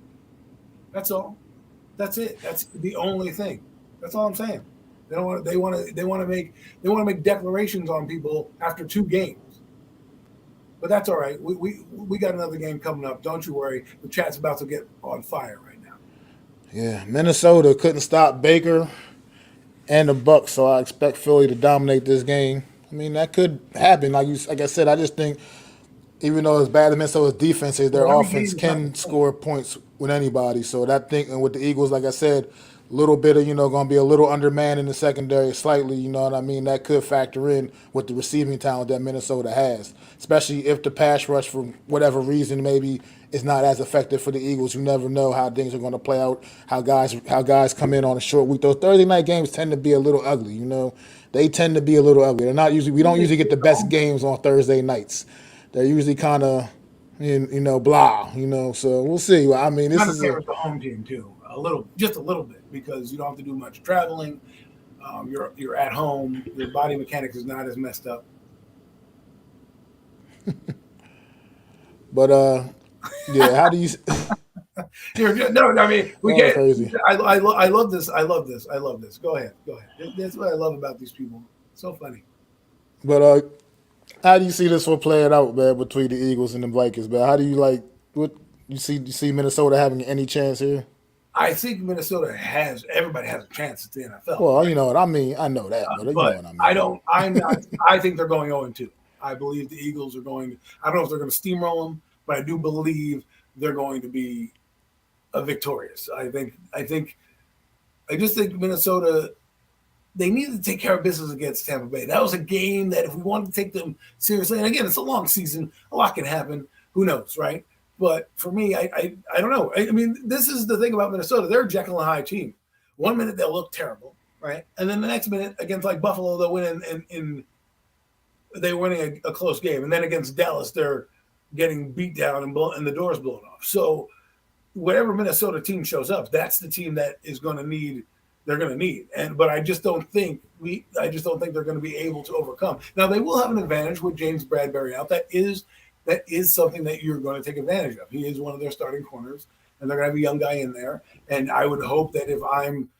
That's all. That's it. That's the only thing. That's all I'm saying. They don't want. They want to. They want to make declarations on people after 2 games. But that's all right. We got another game coming up. Don't you worry. The chat's about to get on fire right now. Yeah, Minnesota couldn't stop Baker and the Bucks, so I expect Philly to dominate this game. I mean, that could happen. Like I said, I just think even though as bad as Minnesota's defense is, their Well, every offense game is not the can same. score points with anybody. So that thing, and with the Eagles, like I said, a little bit of going to be a little undermanned in the secondary, slightly. You know what I mean? That could factor in with the receiving talent that Minnesota has, especially if the pass rush, for whatever reason, maybe is not as effective for the Eagles. You never know how things are going to play out. How guys come in on a short week. Those Thursday night games tend to be a little ugly. They tend to be a little ugly. They're not usually. We don't usually get the best games on Thursday nights. They're usually kind of, blah. So we'll see. I mean, this Kind of is a favors the home team too, just a little bit, because you don't have to do much traveling. You're at home. Your body mechanics is not as messed up. but yeah. How do you? No, I mean we Oh, can't. crazy. I love this. I love this. I love this. Go ahead. Go ahead. That's what I love about these people. So funny. But how do you see this one playing out, man, between the Eagles and the Vikings, man? How do you like what you see Minnesota having any chance here? I think Minnesota has everybody has a chance at the NFL, Well, you right? know what I mean. I know that, but you know But what I I mean. don't. I'm not. I think they're going 0-2. I believe the Eagles are going. I don't know if they're going to steamroll them, but I do believe they're going to be victorious. I think. I think. I just think Minnesota. They needed to take care of business against Tampa Bay. That was a game that if we wanted to take them seriously, and again, it's a long season, a lot can happen. Who knows, right? But for me, I don't know. I mean, this is the thing about Minnesota. They're a Jekyll and Hyde team. One minute they'll look terrible, right? And then the next minute against like Buffalo, they'll win they're winning a close game. And then against Dallas, they're getting beat down and the doors blown off. So whatever Minnesota team shows up, that's the team that is going to need. They're going to need, but I just don't think I just don't think they're going to be able to overcome. Now they will have an advantage with James Bradbury out. That is something that you're going to take advantage of. He is one of their starting corners, and they're going to have a young guy in there. And I would hope that if I'm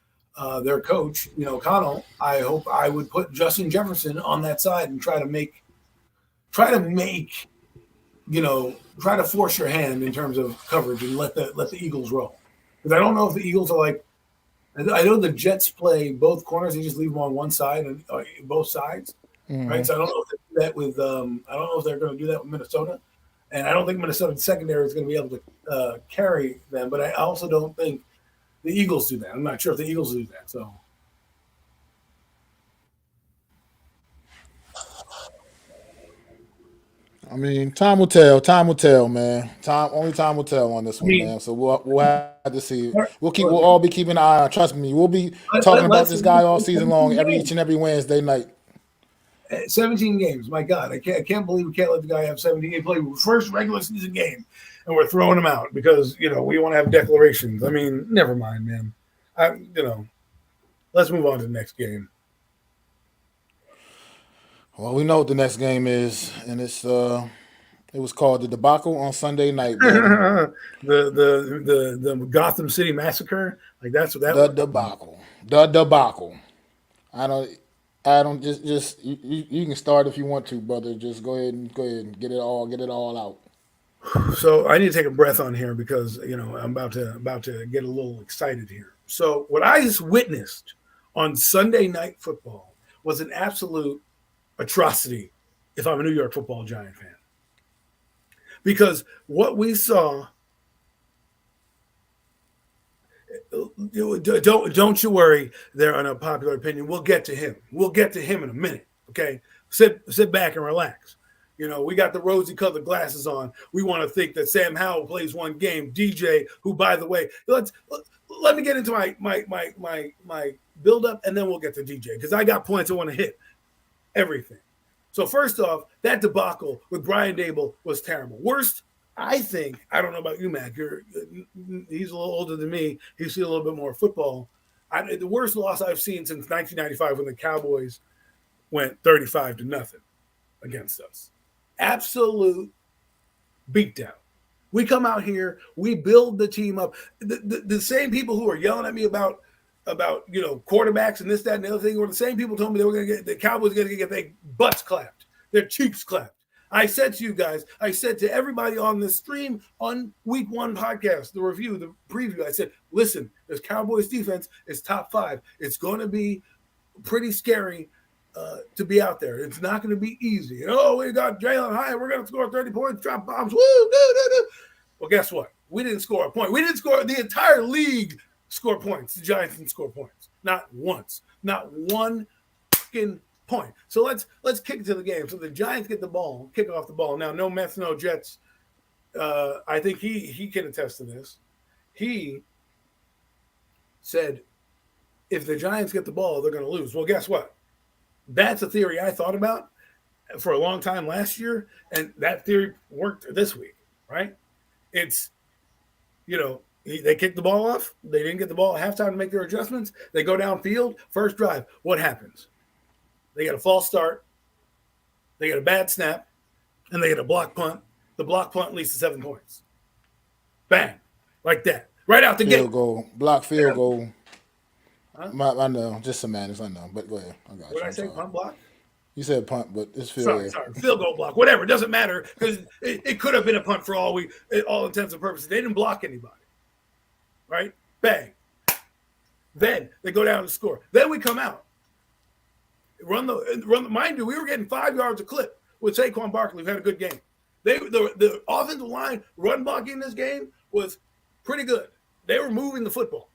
their coach, Connell, I hope I would put Justin Jefferson on that side and try to make try to force your hand in terms of coverage and let the Eagles roll. Because I don't know if the Eagles are like. I know the Jets play both corners; they just leave them on one side and both sides, right? Hmm. So I don't know if they do that with. I don't know if they're going to do that with Minnesota, and I don't think Minnesota's secondary is going to be able to carry them. But I also don't think the Eagles do that. I'm not sure if the Eagles do that. So I mean, time will tell. Time will tell, man. Only time will tell on this I one, mean, man. So we'll have to see. We'll look, all be keeping an eye on. Trust me, we'll be talking about let's this guy all see, season long, 17 each games. and every Wednesday night. 17 games. My God, I can't believe we can't let the guy have 17. He played first regular season game, and we're throwing him out because we want to have declarations. I mean, never mind, man. I you know Let's move on to the next game. Well, we know what the next game is, and it was called the debacle on Sunday night, baby. The Gotham City Massacre. Like that's what that The was. debacle. The debacle. I don't. I don't just you can start if you want to, brother. Just go ahead and get it all out. So I need to take a breath on here because I'm about to get a little excited here. So what I just witnessed on Sunday Night Football was an absolute atrocity. If I'm a New York Football Giant fan, because what we saw, don't you worry. They're an unpopular opinion. We'll get to him. We'll get to him in a minute. Okay, sit back and relax. We got the rosy colored glasses on. We want to think that Sam Howell plays one game. DJ, who by the way, let me get into my build up, and then we'll get to DJ because I got points I want to hit everything. So first off, that debacle with Brian Dable was terrible. Worst, I think. I don't know about you, Mac. He's a little older than me. He's seen a little bit more football. The worst loss I've seen since 1995 when the Cowboys went 35-0 against us. Absolute beatdown. We come out here, we build the team up. The same people who are yelling at me about quarterbacks and this, that, and the other thing were the same people told me they were going to get the Cowboys going to get their butts clapped, their cheeks clapped. I said to you guys, I said to everybody on this stream on week 1 podcast, the review, the preview, I said, listen, this Cowboys defense is top 5. It's going to be pretty scary to be out there. It's not going to be easy. We got Jalen Hyatt. We're going to score 30 points, drop bombs. Woo. Well, guess what? We didn't score a point. We didn't score. The entire league score points. The Giants didn't score points. Not once. Not one fucking point. So let's kick it to the game. So the Giants get the ball, kick off the ball. Now, no Mets, no Jets. I think he can attest to this. He said, if the Giants get the ball, they're going to lose. Well, guess what? That's a theory I thought about for a long time last year, and that theory worked this week, right? It's, they kicked the ball off. They didn't get the ball at halftime to make their adjustments. They go downfield, first drive. What happens? They get a false start. They get a bad snap, and they get a block punt. The block punt leads to 7 points. Bang. Like that. Right out the gate. Field goal. Block field goal. Huh? I know. Just semantics. I know. But go ahead. I got you. What did I say? Punt block? You said punt, but it's field. Sorry. Field goal block. Whatever. It doesn't matter because it could have been a punt for all intents and purposes. They didn't block anybody. Right? Bang. Then they go down and score. Then we come out. Run the. Mind you, we were getting 5 yards a clip with Saquon Barkley. We've had a good game. The offensive line run blocking in this game was pretty good. They were moving the football.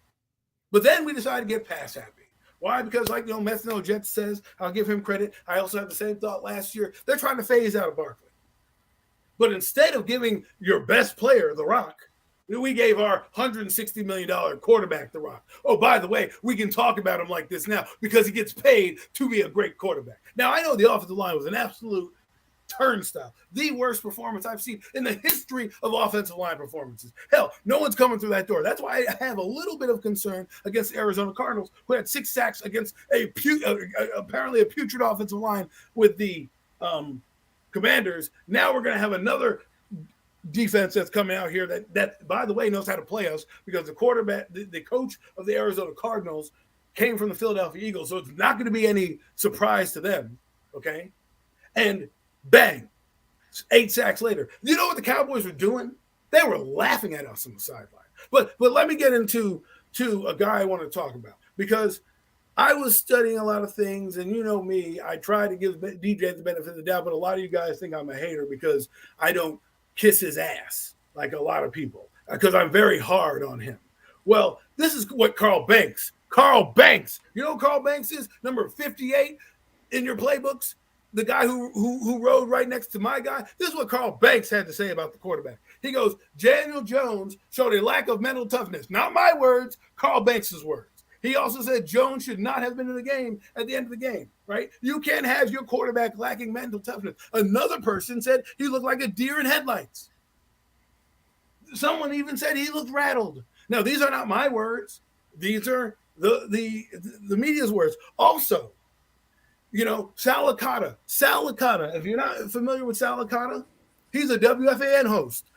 But then we decided to get pass happy. Why? Because Mets No Jets says, I'll give him credit. I also had the same thought last year. They're trying to phase out of Barkley. But instead of giving your best player The Rock, we gave our $160 million quarterback The Rock. Oh, by the way, we can talk about him like this now because he gets paid to be a great quarterback. Now, I know the offensive line was an absolute turnstile, the worst performance I've seen in the history of offensive line performances. Hell, no one's coming through that door. That's why I have a little bit of concern against the Arizona Cardinals, who had 6 sacks against apparently a putrid offensive line with the Commanders. Now we're going to have another defense that's coming out here that by the way knows how to play us because the quarterback, the coach of the Arizona Cardinals came from the Philadelphia Eagles, so it's not going to be any surprise to them. Okay, and bang, 8 sacks later. You know what the Cowboys were doing? They were laughing at us on the sideline. But let me get into a guy I want to talk about because I was studying a lot of things, and you know me, I try to give DJ the benefit of the doubt, but a lot of you guys think I'm a hater because I don't kiss his ass like a lot of people because I'm very hard on him. Well, this is what Carl Banks, you know who Carl Banks is? Number 58 in your playbooks? The guy who rode right next to my guy. This is what Carl Banks had to say about the quarterback. He goes, Daniel Jones showed a lack of mental toughness. Not my words, Carl Banks' words. He also said Jones should not have been in the game at the end of the game, right? You can't have your quarterback lacking mental toughness. Another person said he looked like a deer in headlights. Someone even said he looked rattled. Now, these are not my words. These are the media's words. Also, Sal Licata. If you're not familiar with Sal Licata, he's a WFAN host.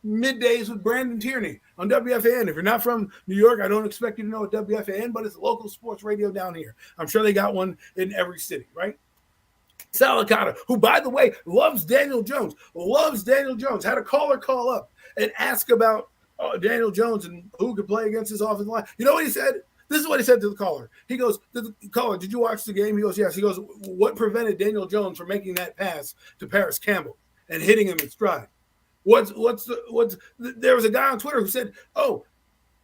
Middays with Brandon Tierney on WFAN. If you're not from New York, I don't expect you to know what WFAN, but it's a local sports radio down here. I'm sure they got one in every city, right? Sal Licata, who, by the way, loves Daniel Jones, had a caller call up and ask about Daniel Jones and who could play against his offensive line. You know what he said? This is what he said to the caller. He goes, caller, did you watch the game? He goes, yes. He goes, what prevented Daniel Jones from making that pass to Paris Campbell and hitting him in stride? There was a guy on Twitter who said, oh,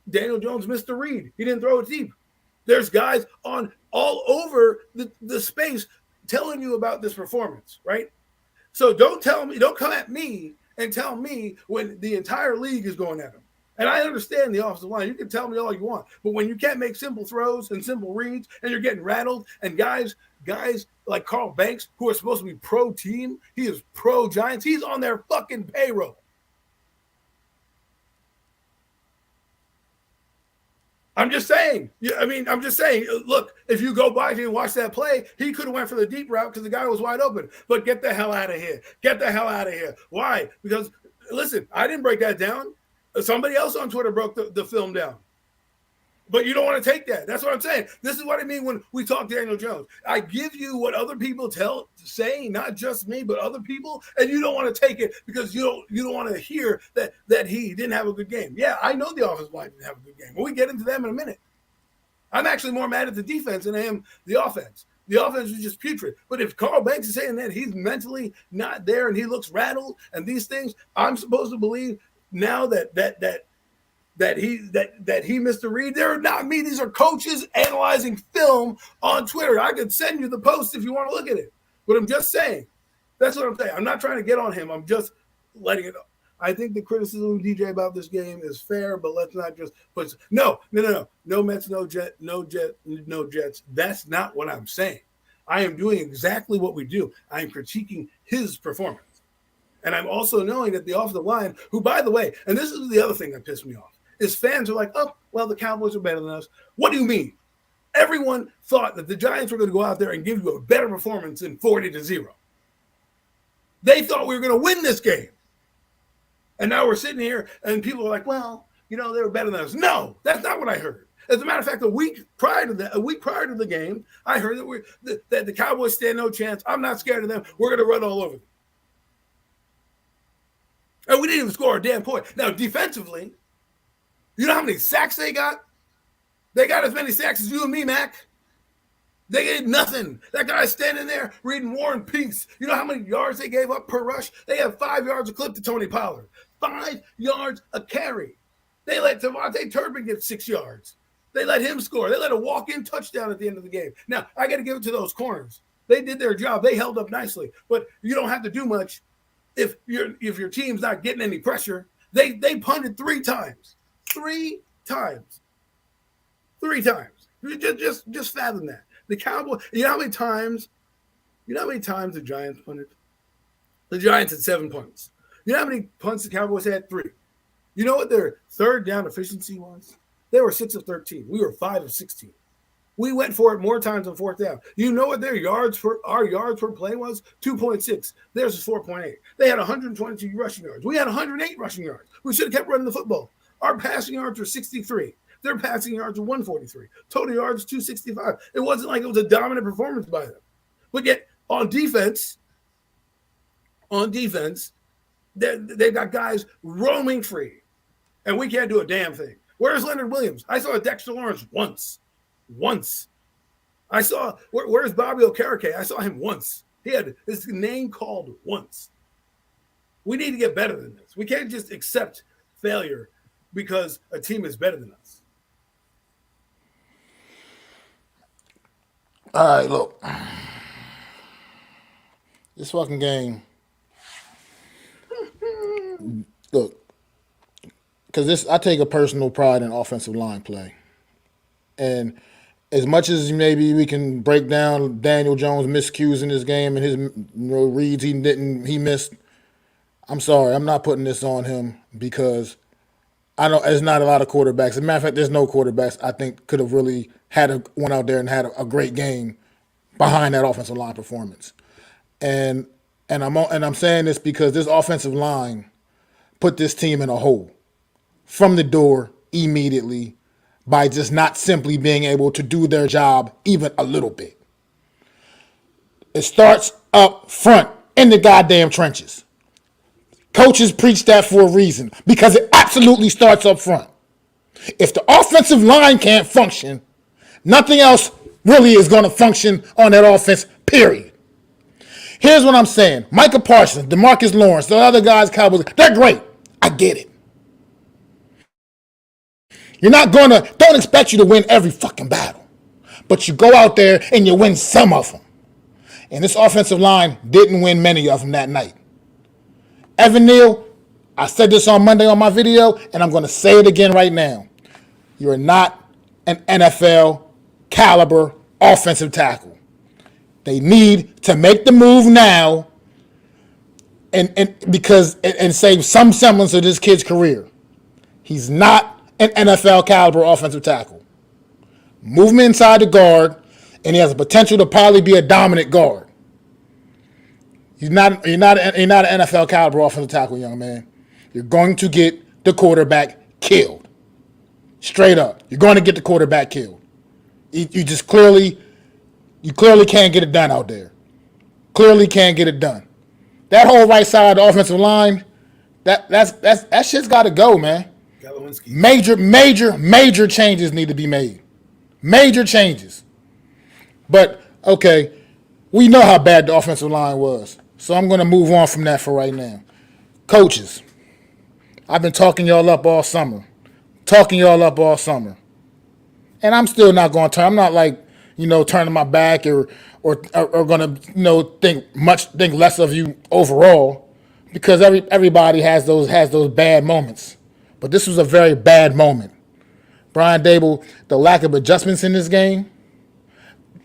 Daniel Jones missed a read. He didn't throw it deep. There's guys on all over the space telling you about this performance, right? So don't come at me and tell me when the entire league is going at him. And I understand the offensive line. You can tell me all you want. But when you can't make simple throws and simple reads and you're getting rattled and guys like Carl Banks, who are supposed to be pro team, he is pro Giants. He's on their fucking payroll. I'm just saying. Look, if you go by and watch that play, he could have went for the deep route because the guy was wide open. But get the hell out of here. Why? Because Listen, I didn't break that down. Somebody else on Twitter broke the film down. But you don't want to take that. That's what I'm saying. This is what I mean when we talk Daniel Jones. I give you what other people say, not just me, but other people, and you don't want to take it because you don't want to hear that he didn't have a good game. Yeah, I know the offensive line didn't have a good game. But we get into them in a minute. I'm actually more mad at the defense than I am the offense. The offense was just putrid. But if Carl Banks is saying that he's mentally not there and he looks rattled and these things, I'm supposed to believe now that he missed a read. They're not me. These are coaches analyzing film on Twitter. I could send you the post if you want to look at it. But I'm just saying. That's what I'm saying. I'm not trying to get on him. I'm just letting it. I think the criticism of DJ about this game is fair, but let's not just put no Mets, no Jets. That's not what I'm saying. I am doing exactly what we do. I am critiquing his performance. And I'm also knowing that the offensive line, who, by the way, and this is the other thing that pissed me off, is fans are like, oh, well, the Cowboys are better than us. What do you mean? Everyone thought that the Giants were going to go out there and give you a better performance than 40-0. They thought we were going to win this game. And now we're sitting here and people are like, well, they were better than us. No, that's not what I heard. As a matter of fact, a week prior to the game, I heard that the Cowboys stand no chance. I'm not scared of them. We're going to run all over them. And we didn't even score a damn point. Now, defensively, you know how many sacks they got? They got as many sacks as you and me, Mac. They gave nothing. That guy standing there reading War and Peace. You know how many yards they gave up per rush? They have 5 yards a clip to Tony Pollard. 5 yards a carry. They let Devontae Turpin get 6 yards. They let him score. They let a walk-in touchdown at the end of the game. Now, I got to give it to those corners. They did their job. They held up nicely. But you don't have to do much if your team's not getting any pressure. They punted 3 times. 3 times. 3 times. Just fathom that. The Cowboys, you know how many times the Giants punted? The Giants had 7 punts. You know how many punts the Cowboys had? 3. You know what their third down efficiency was? They were 6 of 13. We were 5 of 16. We went for it more times on 4th down. You know what our yards per play was? 2.6. Theirs was 4.8. They had 122 rushing yards. We had 108 rushing yards. We should have kept running the football. Our passing yards were 63. Their passing yards were 143. Total yards 265. It wasn't like it was a dominant performance by them. But yet on defense, they've got guys roaming free. And we can't do a damn thing. Where's Leonard Williams? I saw Dexter Lawrence once. I saw where's Bobby Okereke? I saw him once. He had his name called once. We need to get better than this. We can't just accept failure because a team is better than us. All right, look. This fucking game. Look. Because I take a personal pride in offensive line play. And as much as maybe we can break down Daniel Jones' miscues in this game and his reads he missed, I'm sorry, I'm not putting this on him because there's not a lot of quarterbacks. As a matter of fact, there's no quarterbacks I think could have really went out there and had a great game behind that offensive line performance. And I'm saying this because this offensive line put this team in a hole from the door immediately by just not simply being able to do their job even a little bit. It starts up front in the goddamn trenches. Coaches preach that for a reason because it absolutely starts up front. If the offensive line can't function, nothing else really is going to function on that offense, period. Here's what I'm saying. Micah Parsons, DeMarcus Lawrence, the other guys, Cowboys, they're great. I get it. Don't expect you to win every fucking battle. But you go out there and you win some of them. And this offensive line didn't win many of them that night. Evan Neal, I said this on Monday on my video, and I'm going to say it again right now. You're not an NFL caliber offensive tackle. They need to make the move now and save some semblance of this kid's career. He's not an NFL caliber offensive tackle. Move him inside the guard, and he has the potential to probably be a dominant guard. You're not an NFL caliber offensive tackle, young man. You're going to get the quarterback killed. Straight up. You're going to get the quarterback killed. You clearly can't get it done out there. Clearly can't get it done. That whole right side of the offensive line, that shit's got to go, man. Major changes need to be made. Major changes. But, okay, we know how bad the offensive line was. So I'm going to move on from that for right now. Coaches, I've been talking y'all up all summer. And I'm still not going to turn. I'm not like, turning my back or going to, think less of you overall, because everybody has those bad moments. But this was a very bad moment. Brian Daboll, the lack of adjustments in this game,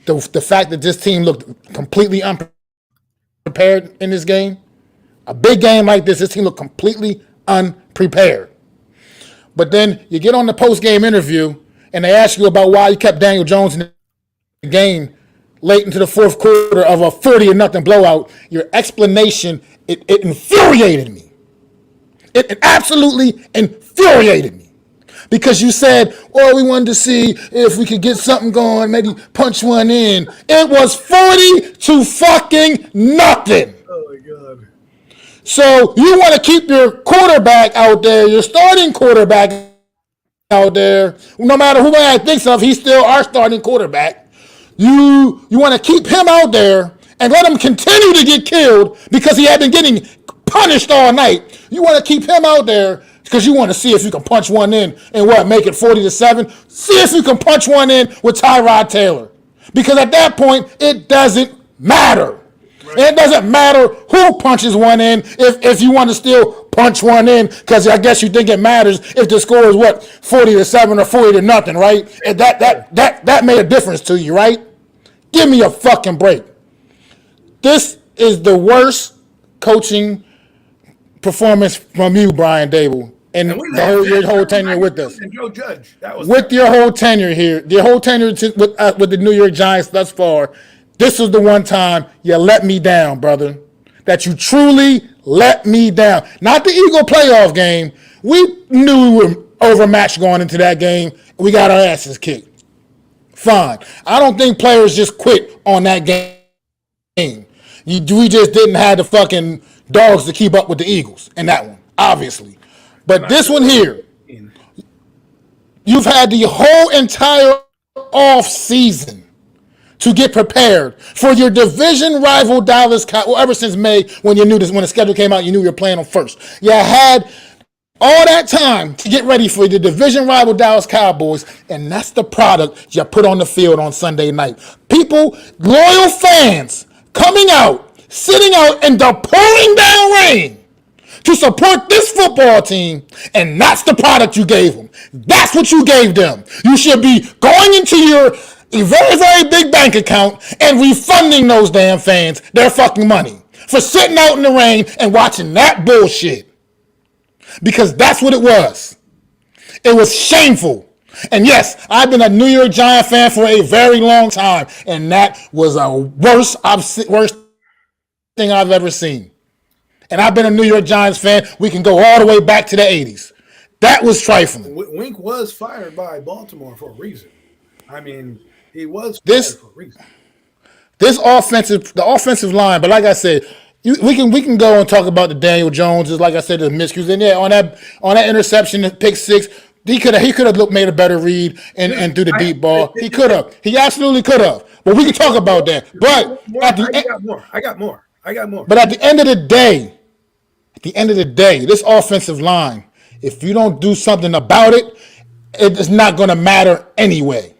the fact that this team looked completely unprepared in this game, a big game like this team looked completely unprepared. But then you get on the post-game interview and they ask you about why you kept Daniel Jones in the game late into the fourth quarter of a 40-0 blowout. Your explanation, it infuriated me. It absolutely infuriated me. Because you said, we wanted to see if we could get something going, maybe punch one in. It was 40-0. Oh, my God. So you want to keep your quarterback out there, your starting quarterback out there, no matter who I thinks of, he's still our starting quarterback. You want to keep him out there and let him continue to get killed because he had been getting punished all night. You want to keep him out there because you want to see if you can punch one in and make it 40-7. See if you can punch one in with Tyrod Taylor. Because at that point, it doesn't matter. Right. It doesn't matter who punches one in if you want to still punch one in, because I guess you think it matters if the score is 40-7 or 40-0, right? And that made a difference to you, right? Give me a fucking break. This is the worst coaching performance from you, Brian Daboll, and your whole tenure with us. And Joe Judge, with your whole tenure here, with the New York Giants thus far, this was the one time you let me down, brother. That you truly let me down. Not the Eagle playoff game. We knew we were overmatched going into that game. We got our asses kicked. Fine. I don't think players just quit on that game. We just didn't have the fucking dogs to keep up with the Eagles in that one, obviously. But this one here, you've had the whole entire off season to get prepared for your division rival Dallas Cowboys. Well, ever since May, when you knew this, when the schedule came out, you knew you were playing them first. You had all that time to get ready for the division rival Dallas Cowboys, and that's the product you put on the field on Sunday night. People, loyal fans, coming out, sitting out in the pouring down rain to support this football team, and that's the product you gave them. That's what you gave them. You should be going into your very, very big bank account and refunding those damn fans their fucking money for sitting out in the rain and watching that bullshit. Because that's what it was. It was shameful. And yes, I've been a New York Giants fan for a very long time, and that was a worst thing I've ever seen. And I've been a New York Giants fan. We can go all the way back to the 80s. That was trifling. Wink was fired by Baltimore for a reason. I mean, he was fired for a reason. The offensive line, but like I said, we can go and talk about the Daniel Joneses, like I said, the miscues. And yeah, on that interception, the pick six, he could have made a better read and do the deep ball. He could have. He absolutely could have. But we can talk about that. But I got more. But at the end of the day, this offensive line, if you don't do something about it, it is not going to matter anyway.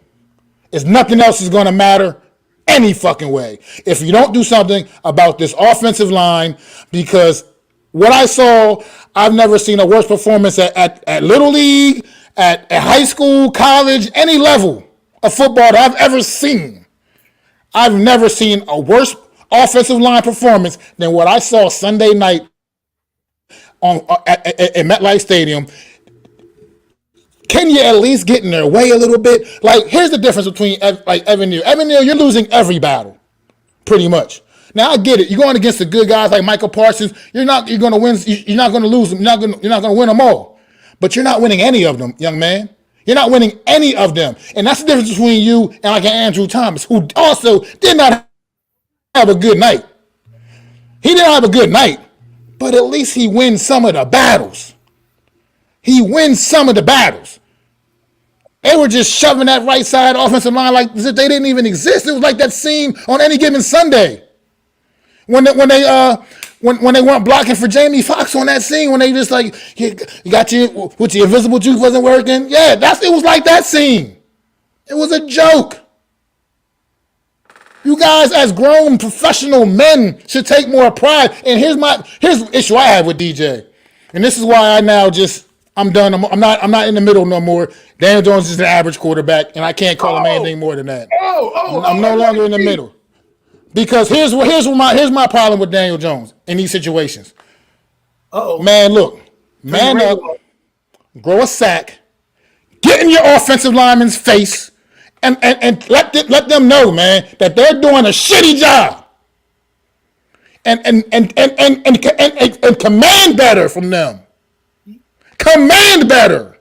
It's nothing else is going to matter any fucking way if you don't do something about this offensive line, because what I saw, I've never seen a worse performance at Little League, at high school, college, any level of football that I've ever seen. I've never seen a worse offensive line performance than what I saw Sunday night at MetLife Stadium. Can you at least get in their way a little bit? Like, here's the difference between Evan Neal. Evan Neal, you're losing every battle, pretty much. Now I get it. You're going against the good guys like Michael Parsons. You're going to win. You're not going to lose them. You're not going to win them all. But you're not winning any of them, young man. You're not winning any of them. And that's the difference between you and like an Andrew Thomas, who also did not have a good night. He didn't have a good night, but at least he wins some of the battles. He wins some of the battles. They were just shoving that right side offensive line like as if they didn't even exist. It was like that scene on Any Given Sunday when they weren't blocking for Jamie Foxx on that scene, when they just like, you got you with your invisible juke wasn't working. Yeah, it was like that scene. It was a joke. You guys, as grown professional men, should take more pride. And here's the issue I have with DJ, and this is why I'm done. I'm not in the middle no more. Daniel Jones is an average quarterback, and I can't call him anything more than that. I'm no longer in the middle. Because here's my problem with Daniel Jones in these situations. Man, look, man up, grow a sack, get in your offensive lineman's face, and let them know, man, that they're doing a shitty job. And command better from them. Command better.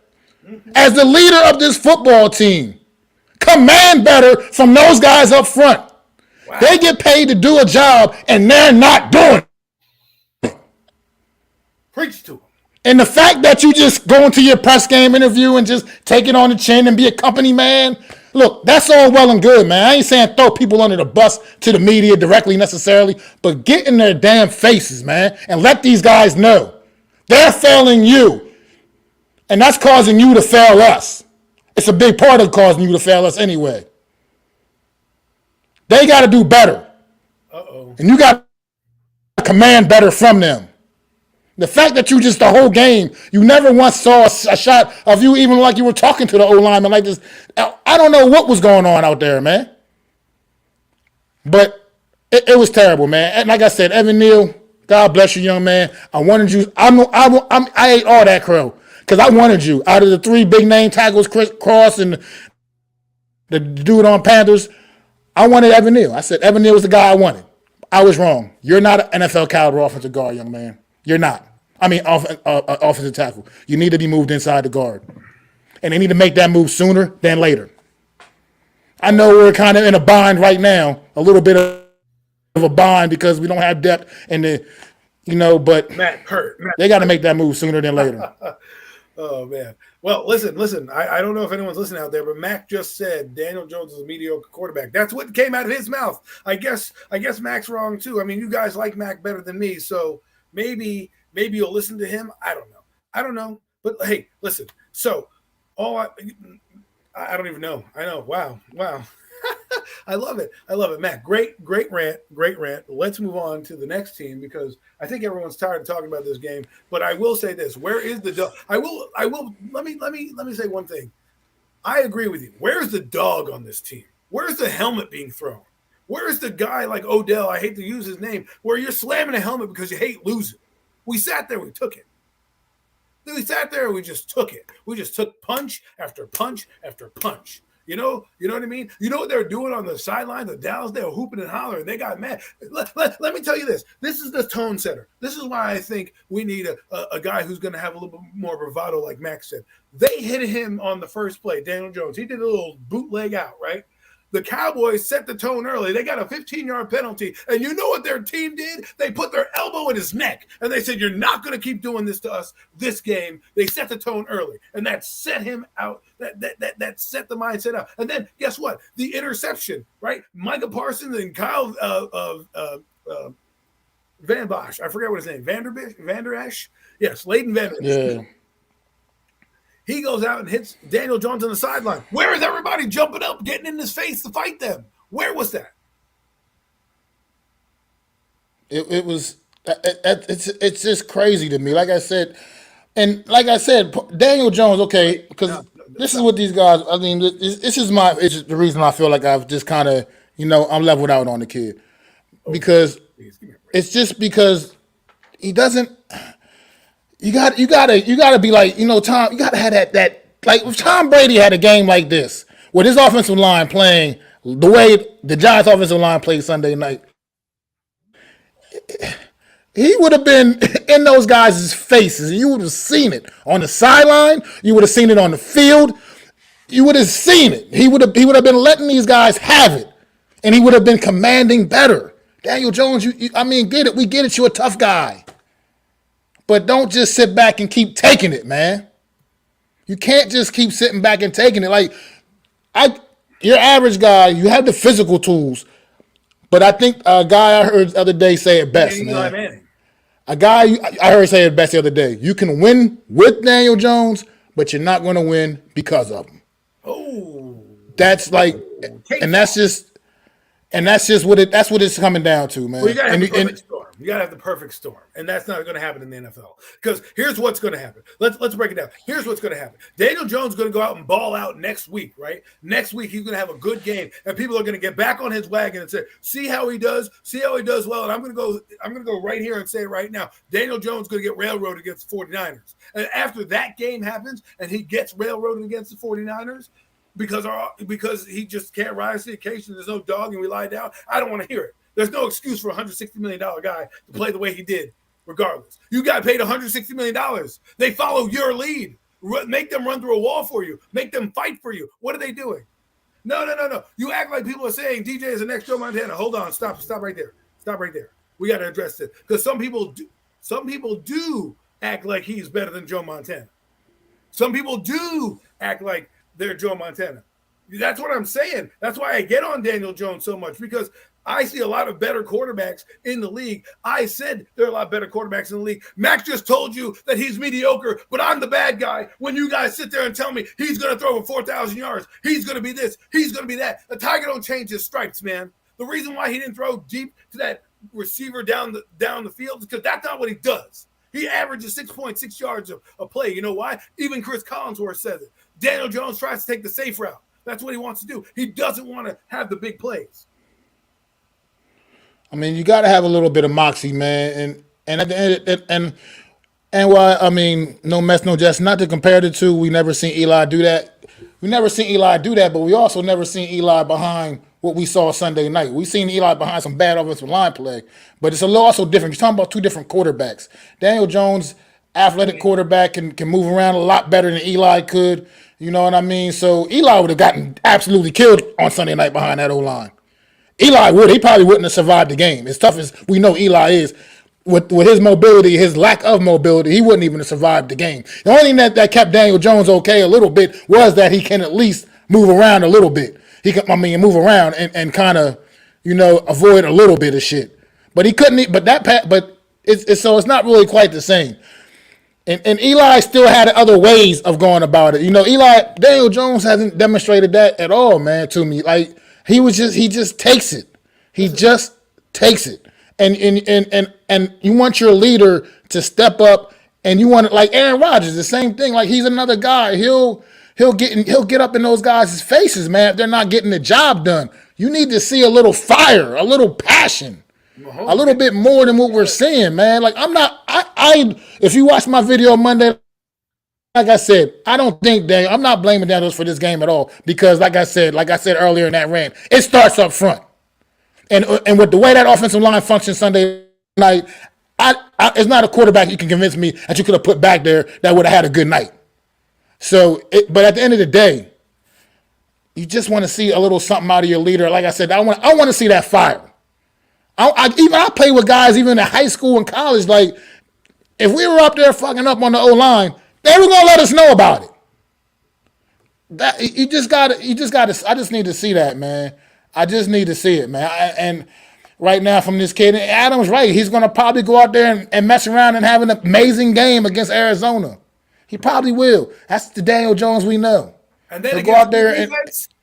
As the leader of this football team, command better from those guys up front. Wow. They get paid to do a job, and they're not doing it. Preach to them. And the fact that you just go into your press game interview and just take it on the chin and be a company man, look, that's all well and good, man. I ain't saying throw people under the bus to the media directly necessarily, but get in their damn faces, man, and let these guys know they're failing you, and that's causing you to fail us. It's a big part of causing you to fail us anyway. They got to do better. And you got to command better from them. The fact that you just the whole game, you never once saw a shot of you even like you were talking to the O-lineman like this. I don't know what was going on out there, man. But it was terrible, man. And like I said, Evan Neal, God bless you, young man. I wanted you. I ate all that crow because I wanted you. Out of the three big name tackles, Chris Cross and the dude on Panthers, I wanted Evan Neal. I said Evan Neal was the guy I wanted. I was wrong. You're not an NFL caliber offensive guard, young man. You're not. I mean, offensive tackle. You need to be moved inside the guard. And they need to make that move sooner than later. I know we're kind of in a bind right now, a little bit of a bind because we don't have depth in the, but they got to make that move sooner than later. Oh, man. Well, listen. I don't know if anyone's listening out there, but Mac just said Daniel Jones is a mediocre quarterback. That's what came out of his mouth. I guess Mac's wrong, too. I mean, you guys like Mac better than me, so maybe you'll listen to him. I don't know. But, hey, listen. So, I don't even know. I know. Wow. I love it. Mac, great rant. Let's move on to the next team because I think everyone's tired of talking about this game. But I will say this: where is the dog? I will. Let me say one thing. I agree with you. Where's the dog on this team? Where's the helmet being thrown? Where's the guy like Odell? I hate to use his name. Where you're slamming a helmet because you hate losing. We sat there. We took it. We sat there. We just took it. We just took punch after punch after punch. You know what I mean? You know what they're doing on the sideline? The Dallas, they were hooping and hollering. They got mad. Let me tell you this. This is the tone setter. This is why I think we need a guy who's going to have a little bit more bravado, like Max said. They hit him on the first play, Daniel Jones. He did a little bootleg out, right? The Cowboys set the tone early. They got a 15-yard penalty. And you know what their team did? They put their elbow in his neck. And they said, you're not going to keep doing this to us this game. They set the tone early. And that set him out. That set the mindset out. And then guess what? The interception, right? Micah Parsons and Kyle Van Bosch. I forget what his name. Vander Esch? Yes, Leighton Vander Esch. Yeah. He goes out and hits Daniel Jones on the sideline. Where is everybody jumping up, getting in his face to fight them? Where was that? It's just crazy to me. Like I said, Daniel Jones, okay, because this is what these guys, I mean, this is the reason I feel like I've just kind of, I'm leveled out on the kid. Because it's just because he doesn't. You gotta be like, Tom, you gotta have that like if Tom Brady had a game like this, with his offensive line playing the way the Giants offensive line played Sunday night, he would have been in those guys' faces. You would have seen it on the sideline. You would have seen it on the field. You would have seen it. He would have been letting these guys have it, and he would have been commanding better. Daniel Jones, I mean, get it. We get it. You're a tough guy, but don't just sit back and keep taking it, man. You can't just keep sitting back and taking it. Like, your average guy, you have the physical tools, but I think a guy I heard the other day say it best, man. A guy I heard say it best the other day. You can win with Daniel Jones, but you're not going to win because of him. Oh, that's like, and that's just what it's coming down to, man. Well, you gotta have the perfect storm. You gotta have the perfect storm, and that's not going to happen in the NFL. Because here's what's going to happen. Let's break it down. Here's what's going to happen. Daniel Jones is going to go out and ball out next week, right? Next week he's going to have a good game, and people are going to get back on his wagon and say, "See how he does? See how he does well." And I'm going to go right here and say it right now. Daniel Jones is going to get railroaded against the 49ers, and after that game happens, and he gets railroaded against the 49ers. Because he just can't rise to the occasion. There's no dog and we lie down. I don't want to hear it. There's no excuse for a $160 million guy to play the way he did, regardless. You got paid $160 million. They follow your lead. Make them run through a wall for you. Make them fight for you. What are they doing? No. You act like people are saying DJ is the next Joe Montana. Hold on. Stop right there. Stop right there. We got to address this. Because some people do act like he's better than Joe Montana. Some people do act like they're Joe Montana. That's what I'm saying. That's why I get on Daniel Jones so much, because I see a lot of better quarterbacks in the league. I said there are a lot better quarterbacks in the league. Max just told you that he's mediocre, but I'm the bad guy when you guys sit there and tell me he's going to throw for 4,000 yards. He's going to be this. He's going to be that. The Tiger don't change his stripes, man. The reason why he didn't throw deep to that receiver down the field is because that's not what he does. He averages 6.6 yards a play. You know why? Even Chris Collinsworth says it. Daniel Jones tries to take the safe route. That's what he wants to do. He doesn't want to have the big plays. I mean, you got to have a little bit of moxie, man. And at the end, and why, I mean, no mess, no jest. Not to compare the two, we never seen Eli do that. We never seen Eli do that, but we also never seen Eli behind what we saw Sunday night. We seen Eli behind some bad offensive line play, but it's a little also different. You're talking about two different quarterbacks. Daniel Jones, athletic quarterback, can move around a lot better than Eli could. You know what I mean? So Eli would have gotten absolutely killed on Sunday night behind that O-line. Eli would. He probably wouldn't have survived the game. As tough as we know Eli is, with his mobility, his lack of mobility, he wouldn't even have survived the game. The only thing that kept Daniel Jones okay a little bit was that he can at least move around a little bit. He can, move around and kind of, avoid a little bit of shit. But he couldn't. But it's not really quite the same. And Eli still had other ways of going about it. Daniel Jones hasn't demonstrated that at all, man, to me. Like, he just takes it. He just takes it. And you want your leader to step up, and you want it like Aaron Rodgers, the same thing. Like, he's another guy. He'll get up in those guys' faces, man, if they're not getting the job done. You need to see a little fire, a little passion. A little bit more than what we're seeing, man. Like, if you watch my video Monday, like I said, I don't think I'm not blaming Daniels for this game at all, because like I said earlier in that rant, it starts up front. And with the way that offensive line functions Sunday night, it's not a quarterback you can convince me that you could have put back there that would have had a good night. But at the end of the day, you just want to see a little something out of your leader. Like I said, I want to see that fire. I play with guys even in high school and college. Like, if we were up there fucking up on the O-line, they were gonna let us know about it. You just gotta. I just need to see that, man. I just need to see it, man. And right now from this kid, Adam's right. He's gonna probably go out there and mess around and have an amazing game against Arizona. He probably will. That's the Daniel Jones we know. And then he'll go out there and.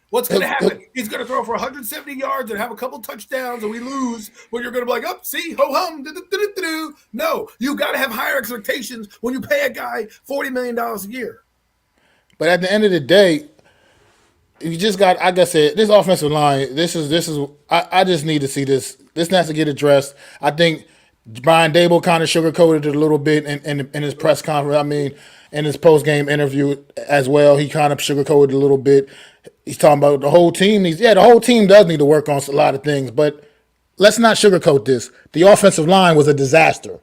What's going to happen? He's going to throw for 170 yards and have a couple touchdowns, and we lose. But you're going to be like, see, ho-hum, do-do-do-do-do. No, you got to have higher expectations when you pay a guy $40 million a year. But at the end of the day, you just got, like I said, this offensive line, this is. I just need to see this. This has to get addressed. I think Brian Dable kind of sugarcoated it a little bit in his press conference. In his post-game interview as well, he kind of sugarcoated it a little bit. He's talking about the whole team. The whole team does need to work on a lot of things, but let's not sugarcoat this. The offensive line was a disaster.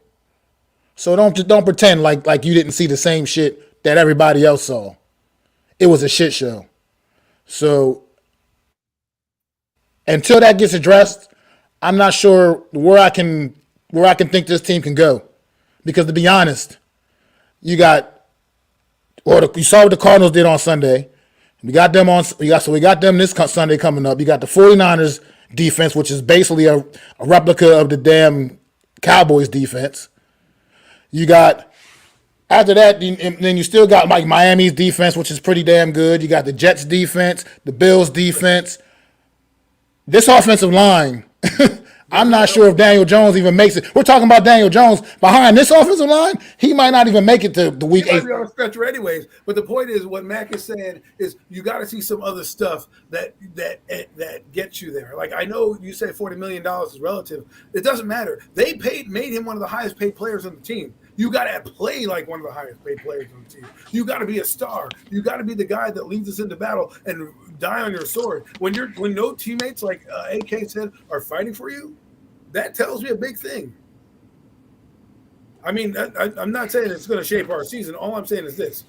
So don't pretend like you didn't see the same shit that everybody else saw. It was a shit show. So until that gets addressed, I'm not sure where I can think this team can go. Because to be honest, you saw what the Cardinals did on Sunday. We got them this Sunday coming up. You got the 49ers defense, which is basically a replica of the damn Cowboys defense. You got after that, then you still got like Miami's defense, which is pretty damn good. You got the Jets defense, the Bills defense. This offensive line, I'm not sure if Daniel Jones even makes it. We're talking about Daniel Jones behind this offensive line. He might not even make it to the week 8. He might be on a stretcher anyways. But the point is, what Mac is saying is, you got to see some other stuff that gets you there. Like, I know you say $40 million is relative. It doesn't matter. They made him one of the highest paid players on the team. You got to play like one of the highest paid players on the team. You got to be a star. You got to be the guy that leads us into battle and die on your sword. When no teammates, like AK said, are fighting for you, that tells me a big thing. I mean, I'm not saying it's going to shape our season. All I'm saying is this: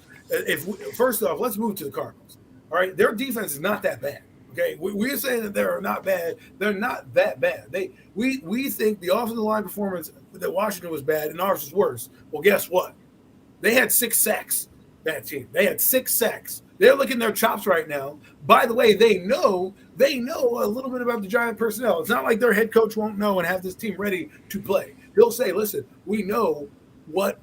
first off, let's move to the Cardinals. All right, their defense is not that bad. Okay, we're saying that they're not bad. They're not that bad. We think the offensive line performance that Washington was bad and ours is worse. Well, guess what? They had 6 sacks. That team. They had 6 sacks. They're licking their chops right now. By the way, they know a little bit about the Giant personnel. It's not like their head coach won't know and have this team ready to play. He'll say, "Listen, we know what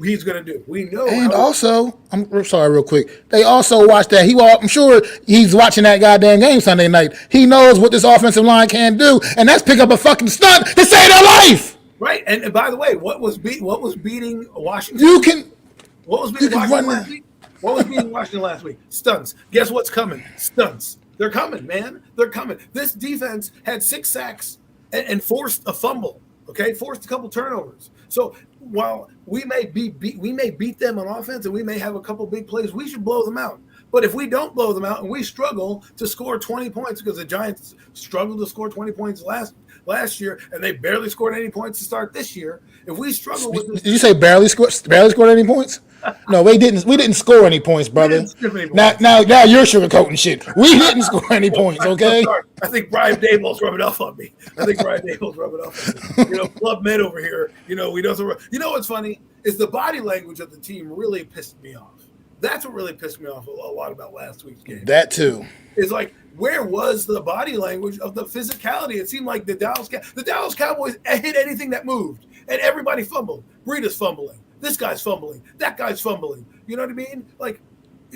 he's going to do. We know." And also, I'm sorry, real quick. They also watch that. I'm sure he's watching that goddamn game Sunday night. He knows what this offensive line can do, and that's pick up a fucking stunt to save their life. Right. And by the way, what was beating Washington? What was beating Washington last week? What was beating Washington last week? Stunts. Guess what's coming? Stunts. They're coming, man. They're coming. This defense had 6 sacks and forced a fumble. Okay, forced a couple turnovers. So while we may beat them on offense and we may have a couple big plays, we should blow them out. But if we don't blow them out and we struggle to score 20 points, because the Giants struggled to score 20 points last year and they barely scored any points to start this year. If we struggle with this, did you say barely scored any points? No, we didn't score any points, brother. Now you're sugarcoating shit. We didn't score any points, okay? I think Brian Daboll's rubbing off on me. Club Med over here. We don't. You know what's funny is the body language of the team really pissed me off. That's what really pissed me off a lot about last week's game. That too. It's like, where was the body language of the physicality? It seemed like the Dallas Cowboys hit anything that moved, and everybody fumbled. Breda's fumbling. This guy's fumbling. That guy's fumbling. You know what I mean? Like,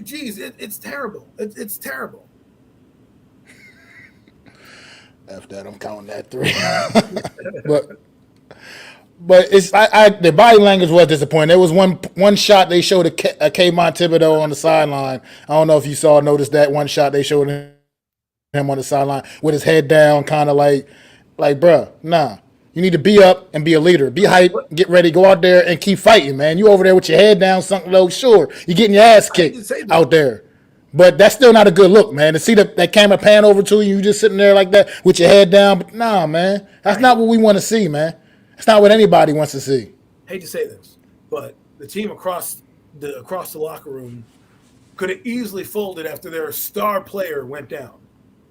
geez, it's terrible. It's terrible. F that, I'm counting that 3. But it's the body language was disappointing. There was one shot they showed a Kayvon Thibodeau on the sideline. I don't know if you noticed that one shot they showed him on the sideline with his head down, kind of like, bruh, nah. You need to be up and be a leader. Be hype, get ready, go out there and keep fighting, man. You over there with your head down, sunk low, sure. You're getting your ass kicked out there. But that's still not a good look, man. To see that camera pan over to you just sitting there like that with your head down. But nah, man. That's not what we want to see, man. It's not what anybody wants to see. Hate to say this, but the team across the locker room could have easily folded after their star player went down.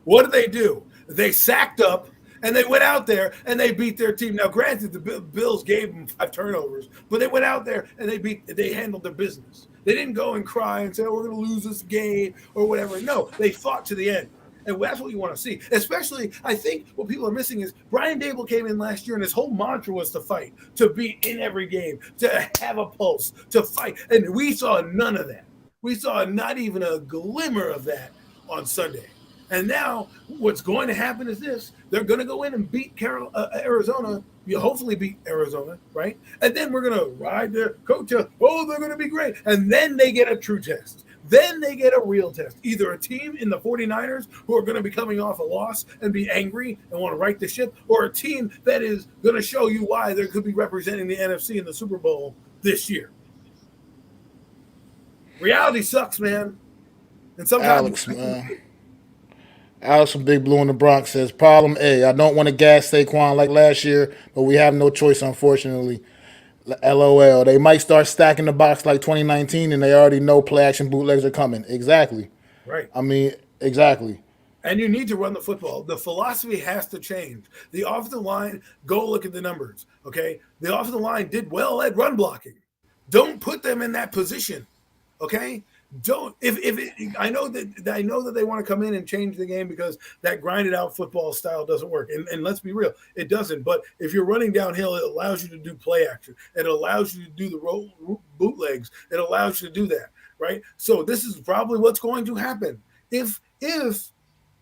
What did they do? They sacked up, and they went out there and they beat their team. Now, granted, the Bills gave them 5 turnovers, but they went out there and they handled their business. They didn't go and cry and say, "Oh, we're going to lose this game," or whatever. No, they fought to the end. And that's what you want to see. Especially, I think what people are missing is Brian Daboll came in last year and his whole mantra was to fight, to be in every game, to have a pulse, to fight. And we saw none of that. We saw not even a glimmer of that on Sunday. And now what's going to happen is this. They're going to go in and beat Arizona. You hopefully beat Arizona, right? And then we're going to ride their coattail. Oh, they're going to be great. And then they get a true test. Then they get a real test. Either a team in the 49ers who are going to be coming off a loss and be angry and want to right the ship, or a team that is going to show you why they could be representing the NFC in the Super Bowl this year. Reality sucks, man. And sometimes Alex from Big Blue in the Bronx says, problem A, I don't want to gas Saquon like last year, but we have no choice, unfortunately. LOL. They might start stacking the box like 2019 and they already know play action bootlegs are coming. Exactly. Right. I mean, exactly. And you need to run the football. The philosophy has to change. The offensive line, go look at the numbers, okay? The offensive line did well at run blocking. Don't put them in that position, okay? Don't I know that they want to come in and change the game because that grinded out football style doesn't work. And let's be real, it doesn't. But if you're running downhill, it allows you to do play action. It allows you to do the bootlegs. It allows you to do that, right? So this is probably what's going to happen. If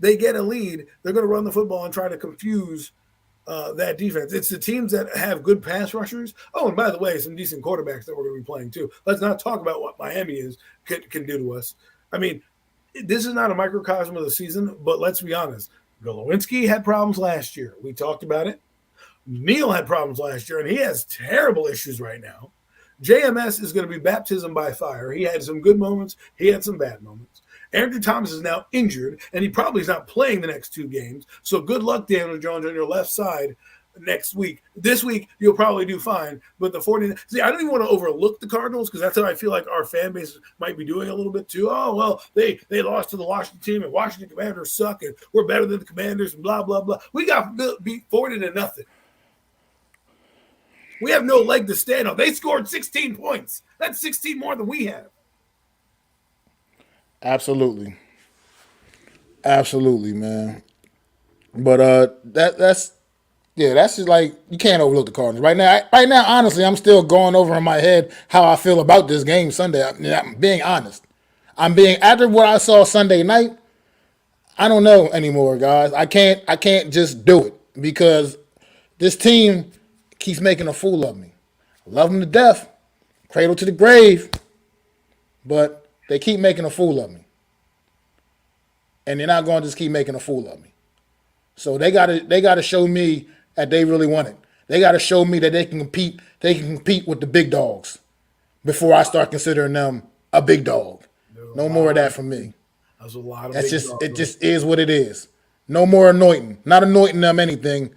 they get a lead, they're going to run the football and try to confuse that defense. It's the teams that have good pass rushers. Oh, and by the way, some decent quarterbacks that we're going to be playing too. Let's not talk about what Miami can do to us. I mean, this is not a microcosm of the season, but let's be honest. Golowinsky had problems last year. We talked about it. Neal had problems last year, and he has terrible issues right now. JMS is going to be baptism by fire. He had some good moments. He had some bad moments. Andrew Thomas is now injured, and he probably is not playing the next 2 games. So good luck, Daniel Jones, on your left side next week. This week, you'll probably do fine. But the 49ers – see, I don't even want to overlook the Cardinals because that's how I feel like our fan base might be doing a little bit too. Oh, well, they lost to the Washington team, and Washington Commanders suck, and we're better than the Commanders, and blah, blah, blah. We got beat 40-0. We have no leg to stand on. They scored 16 points. That's 16 more than we have. Absolutely, man. But that's just like you can't overlook the Cardinals right now. Honestly, I'm still going over in my head how I feel about this game Sunday. I'm being honest. After what I saw Sunday night. I don't know anymore, guys. I can't just do it because this team keeps making a fool of me. I love them to death, cradle to the grave, but they keep making a fool of me. And they're not going to just keep making a fool of me. So they gotta show me that they really want it. They gotta show me that they can compete with the big dogs before I start considering them a big dog. No more of that from me. That's a lot of That's big just dogs, it just is what it is. No more anointing. Not anointing them anything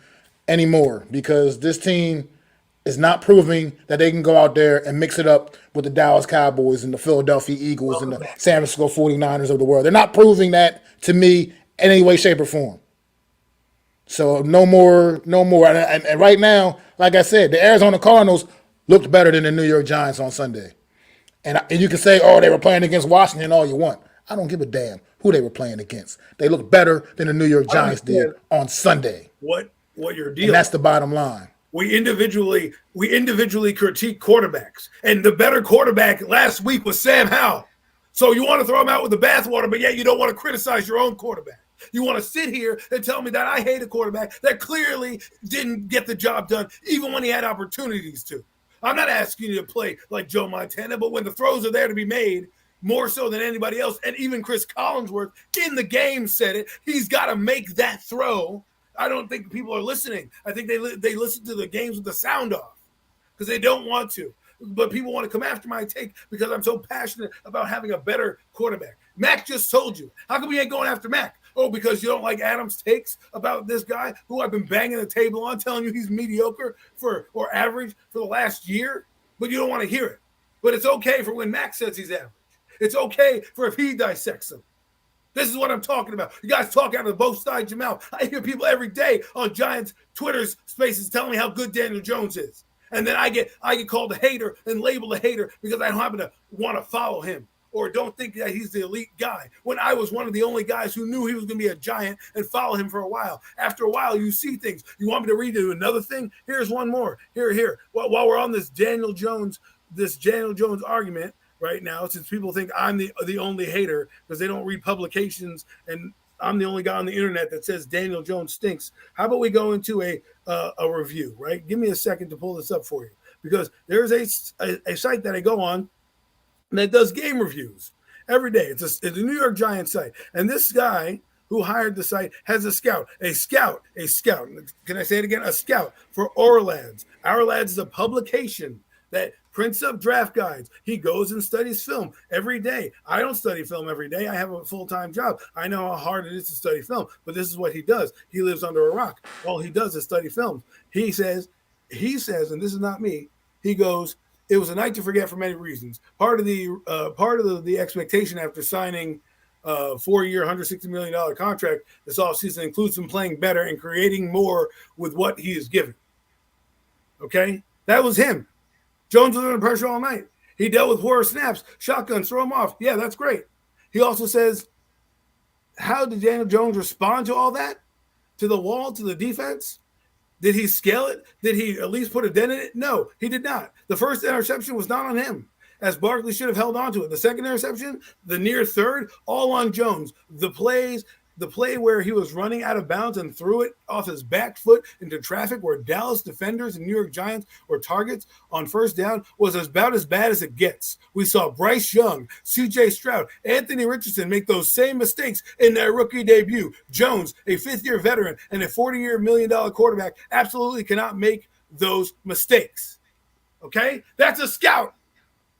anymore because this team is not proving that they can go out there and mix it up with the Dallas Cowboys and the Philadelphia Eagles and the San Francisco 49ers of the world. They're not proving that to me in any way, shape, or form. So no more. And right now, like I said, the Arizona Cardinals looked better than the New York Giants on Sunday. And you can say, oh, they were playing against Washington all you want. I don't give a damn who they were playing against. They looked better than the New York Giants did on Sunday. What you're dealing? And that's the bottom line. We individually critique quarterbacks, and the better quarterback last week was Sam Howell. So you want to throw him out with the bathwater, but yet you don't want to criticize your own quarterback. You want to sit here and tell me that I hate a quarterback that clearly didn't get the job done, even when he had opportunities to. I'm not asking you to play like Joe Montana, but when the throws are there to be made, more so than anybody else, and even Chris Collinsworth in the game said it, he's got to make that throw. I don't think people are listening. I think they listen to the games with the sound off because they don't want to. But people want to come after my take because I'm so passionate about having a better quarterback. Mac just told you. How come we ain't going after Mac? Oh, because you don't like Adam's takes about this guy who I've been banging the table on, telling you he's mediocre or average for the last year, but you don't want to hear it. But it's okay for when Mac says he's average. It's okay for if he dissects him. This is what I'm talking about. You guys talk out of both sides of your mouth. I hear people every day on Giants Twitter spaces telling me how good Daniel Jones is. And then I get called a hater and labeled a hater because I don't happen to want to follow him or don't think that he's the elite guy. When I was one of the only guys who knew he was going to be a Giant and follow him for a while. After a while, you see things. You want me to read you another thing? Here's one more. Here. While we're on this Daniel Jones argument, right now, since people think I'm the only hater because they don't read publications and I'm the only guy on the internet that says Daniel Jones stinks. How about we go into a review, right? Give me a second to pull this up for you because there's a site that I go on that does game reviews every day. It's a New York Giants site. And this guy who hired the site has a scout. Can I say it again? A scout for Our Lads. Our Lads is a publication that prints up draft guides. He goes and studies film every day. I don't study film every day. I have a full-time job. I know how hard it is to study film, but this is what he does. He lives under a rock. All he does is study films. He says, and this is not me, he goes, it was a night to forget for many reasons. Part of the expectation after signing a 4-year, $160 million contract this offseason includes him playing better and creating more with what he is given. Okay? That was him. Jones was under pressure all night. He dealt with horror snaps, shotguns, throw him off. Yeah, that's great. He also says, how did Daniel Jones respond to all that? To the wall, to the defense? Did he scale it? Did he at least put a dent in it? No, he did not. The first interception was not on him, as Barkley should have held on to it. The second interception, the near third, all on Jones. The play where he was running out of bounds and threw it off his back foot into traffic where Dallas defenders and New York Giants were targets on first down was about as bad as it gets. We saw Bryce Young, C.J. Stroud, Anthony Richardson make those same mistakes in their rookie debut. Jones, a fifth-year veteran and a $40 million quarterback, absolutely cannot make those mistakes. Okay? That's a scout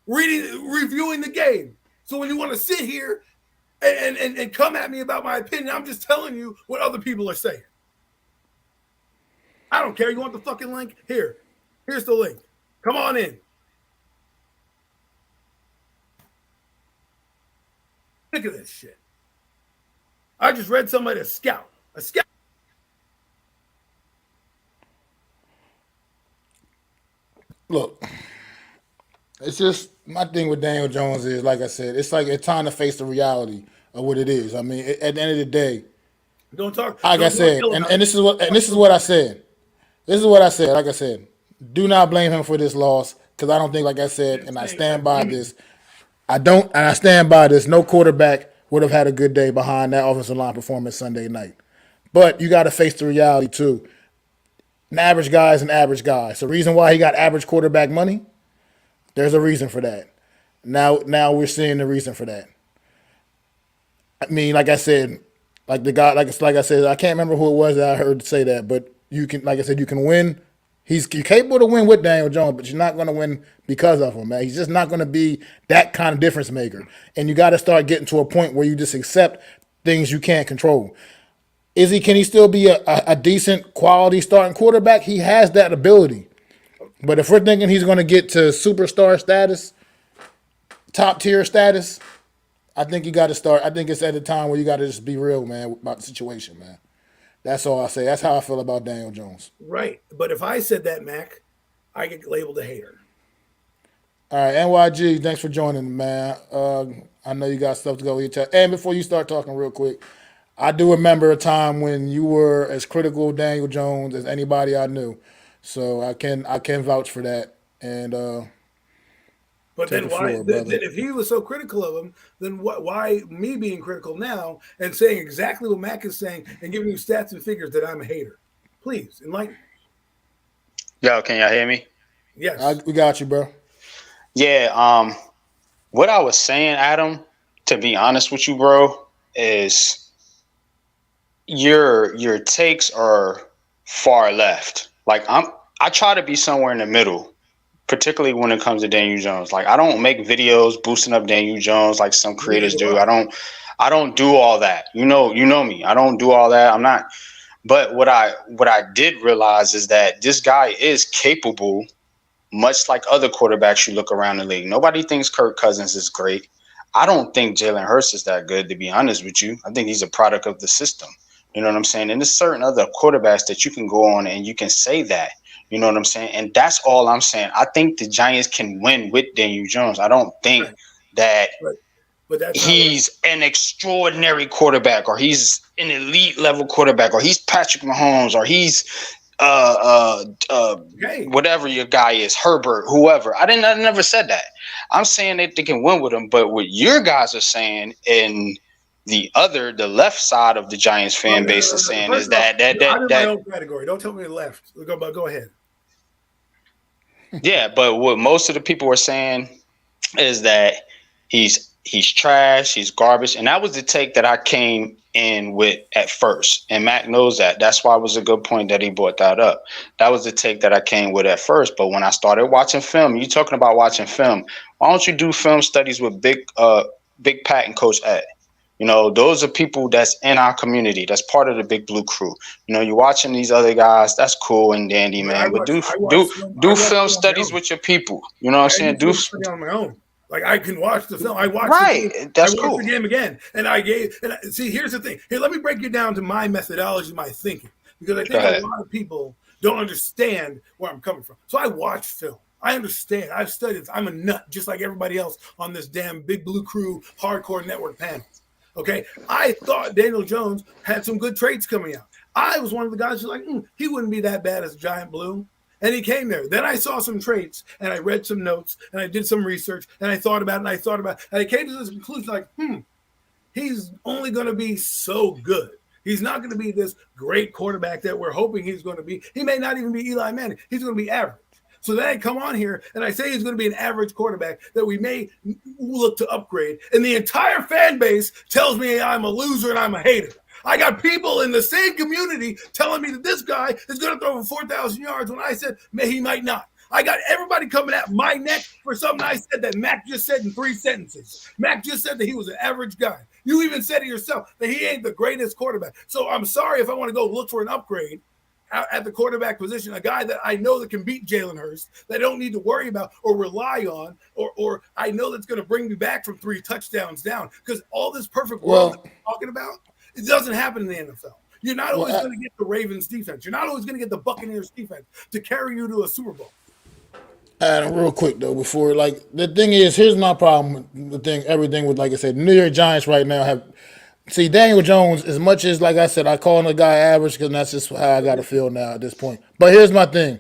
reviewing the game. So when you want to sit here and come at me about my opinion, I'm just telling you what other people are saying. I don't care. You want the fucking link? Here's the link. Come on in. Look at this shit. I just read somebody a scout. Look, it's just my thing with Daniel Jones is, like I said, it's like it's time to face the reality of what it is. I mean, at the end of the day, don't talk. Like I said, and this is what I said. This is what I said. Like I said, do not blame him for this loss because I don't think, like I said, and I stand by this. I stand by this. No quarterback would have had a good day behind that offensive line performance Sunday night. But you got to face the reality too. An average guy is an average guy. So the reason why he got average quarterback money, there's a reason for that. Now we're seeing the reason for that. I mean, like I said, like the guy, like I said, I can't remember who it was that I heard say that, but you can, like I said, you can win. You're capable to win with Daniel Jones, but you're not going to win because of him, man. He's just not going to be that kind of difference maker. And you got to start getting to a point where you just accept things you can't control. Can he still be a decent quality starting quarterback? He has that ability. But if we're thinking he's going to get to superstar status, top tier status, I think you got to start. I think it's at a time where you got to just be real, man, about the situation, man. That's all I say. That's how I feel about Daniel Jones. Right. But if I said that, Mac, I get labeled a hater. All right, NYG, thanks for joining, man. I know you got stuff to go eat. And before you start talking real quick, I do remember a time when you were as critical of Daniel Jones as anybody I knew. So I can vouch for that. And but then why? Then if he was so critical of him, then why me being critical now and saying exactly what Mac is saying and giving you stats and figures that I'm a hater? Please enlighten. Yo, can y'all hear me? Yes, we got you, bro. Yeah. What I was saying, Adam, to be honest with you, bro, is your takes are far left. Like I try to be somewhere in the middle, particularly when it comes to Daniel Jones. Like I don't make videos boosting up Daniel Jones like some creators do. I don't do all that. You know me. I don't do all that. I'm not. But what I did realize is that this guy is capable, much like other quarterbacks you look around the league. Nobody thinks Kirk Cousins is great. I don't think Jalen Hurts is that good, to be honest with you. I think he's a product of the system. You know what I'm saying? And there's certain other quarterbacks that you can go on and you can say that. You know what I'm saying? And that's all I'm saying. I think the Giants can win with Daniel Jones. I don't think that but that's he's an extraordinary quarterback or he's an elite level quarterback or he's Patrick Mahomes or he's whatever your guy is, Herbert, whoever. I never said that. I'm saying that they can win with him. But what your guys are saying in the left side of the Giants fan base is saying is that my own category. Don't tell me left. Go ahead. Yeah, but what most of the people are saying is that he's he's trash, he's garbage. And that was the take that I came in with at first. And Mac knows that. That's why it was a good point that he brought that up. That was the take that I came with at first. But when I started watching film, you talking about watching film, why don't you do film studies with Big Pat and Coach Ed? You know, those are people that's in our community. That's part of the Big Blue crew. You know, you're watching these other guys. That's cool and dandy, man. But do film studies with your people. You know what I'm saying? Do on my own. Like I can watch the film. I watched That's I watched cool. the game again, and see. Here's the thing. Here, let me break you down to my methodology, my thinking, because I think a lot of people don't understand where I'm coming from. So I watch film. I understand. I've studied. I'm a nut, just like everybody else on this damn Big Blue Crew hardcore network panel. Okay, I thought Daniel Jones had some good traits coming out. I was one of the guys who's like, he wouldn't be that bad as a Giant Blue. And he came there. Then I saw some traits, and I read some notes, and I did some research, and I thought about it, and I came to this conclusion like, he's only going to be so good. He's not going to be this great quarterback that we're hoping he's going to be. He may not even be Eli Manning. He's going to be average. So then I come on here and I say he's going to be an average quarterback that we may look to upgrade. And the entire fan base tells me I'm a loser and I'm a hater. I got people in the same community telling me that this guy is going to throw for 4,000 yards when I said he might not. I got everybody coming at my neck for something I said that Mac just said in 3 sentences. Mac just said that he was an average guy. You even said it yourself that he ain't the greatest quarterback. So I'm sorry if I want to go look for an upgrade at the quarterback position, a guy that I know that can beat Jalen Hurts, that I don't need to worry about or rely on, or I know that's going to bring me back from 3 touchdowns down. Because all this perfect world that we're talking about, it doesn't happen in the NFL. You're not always going to get the Ravens defense. You're not always going to get the Buccaneers defense to carry you to a Super Bowl. Adam, real quick though, before the thing is, here's my problem with everything with, like I said, New York Giants right now have. See, Daniel Jones, as much as, like I said, I call him a guy average because that's just how I got to feel now at this point. But here's my thing.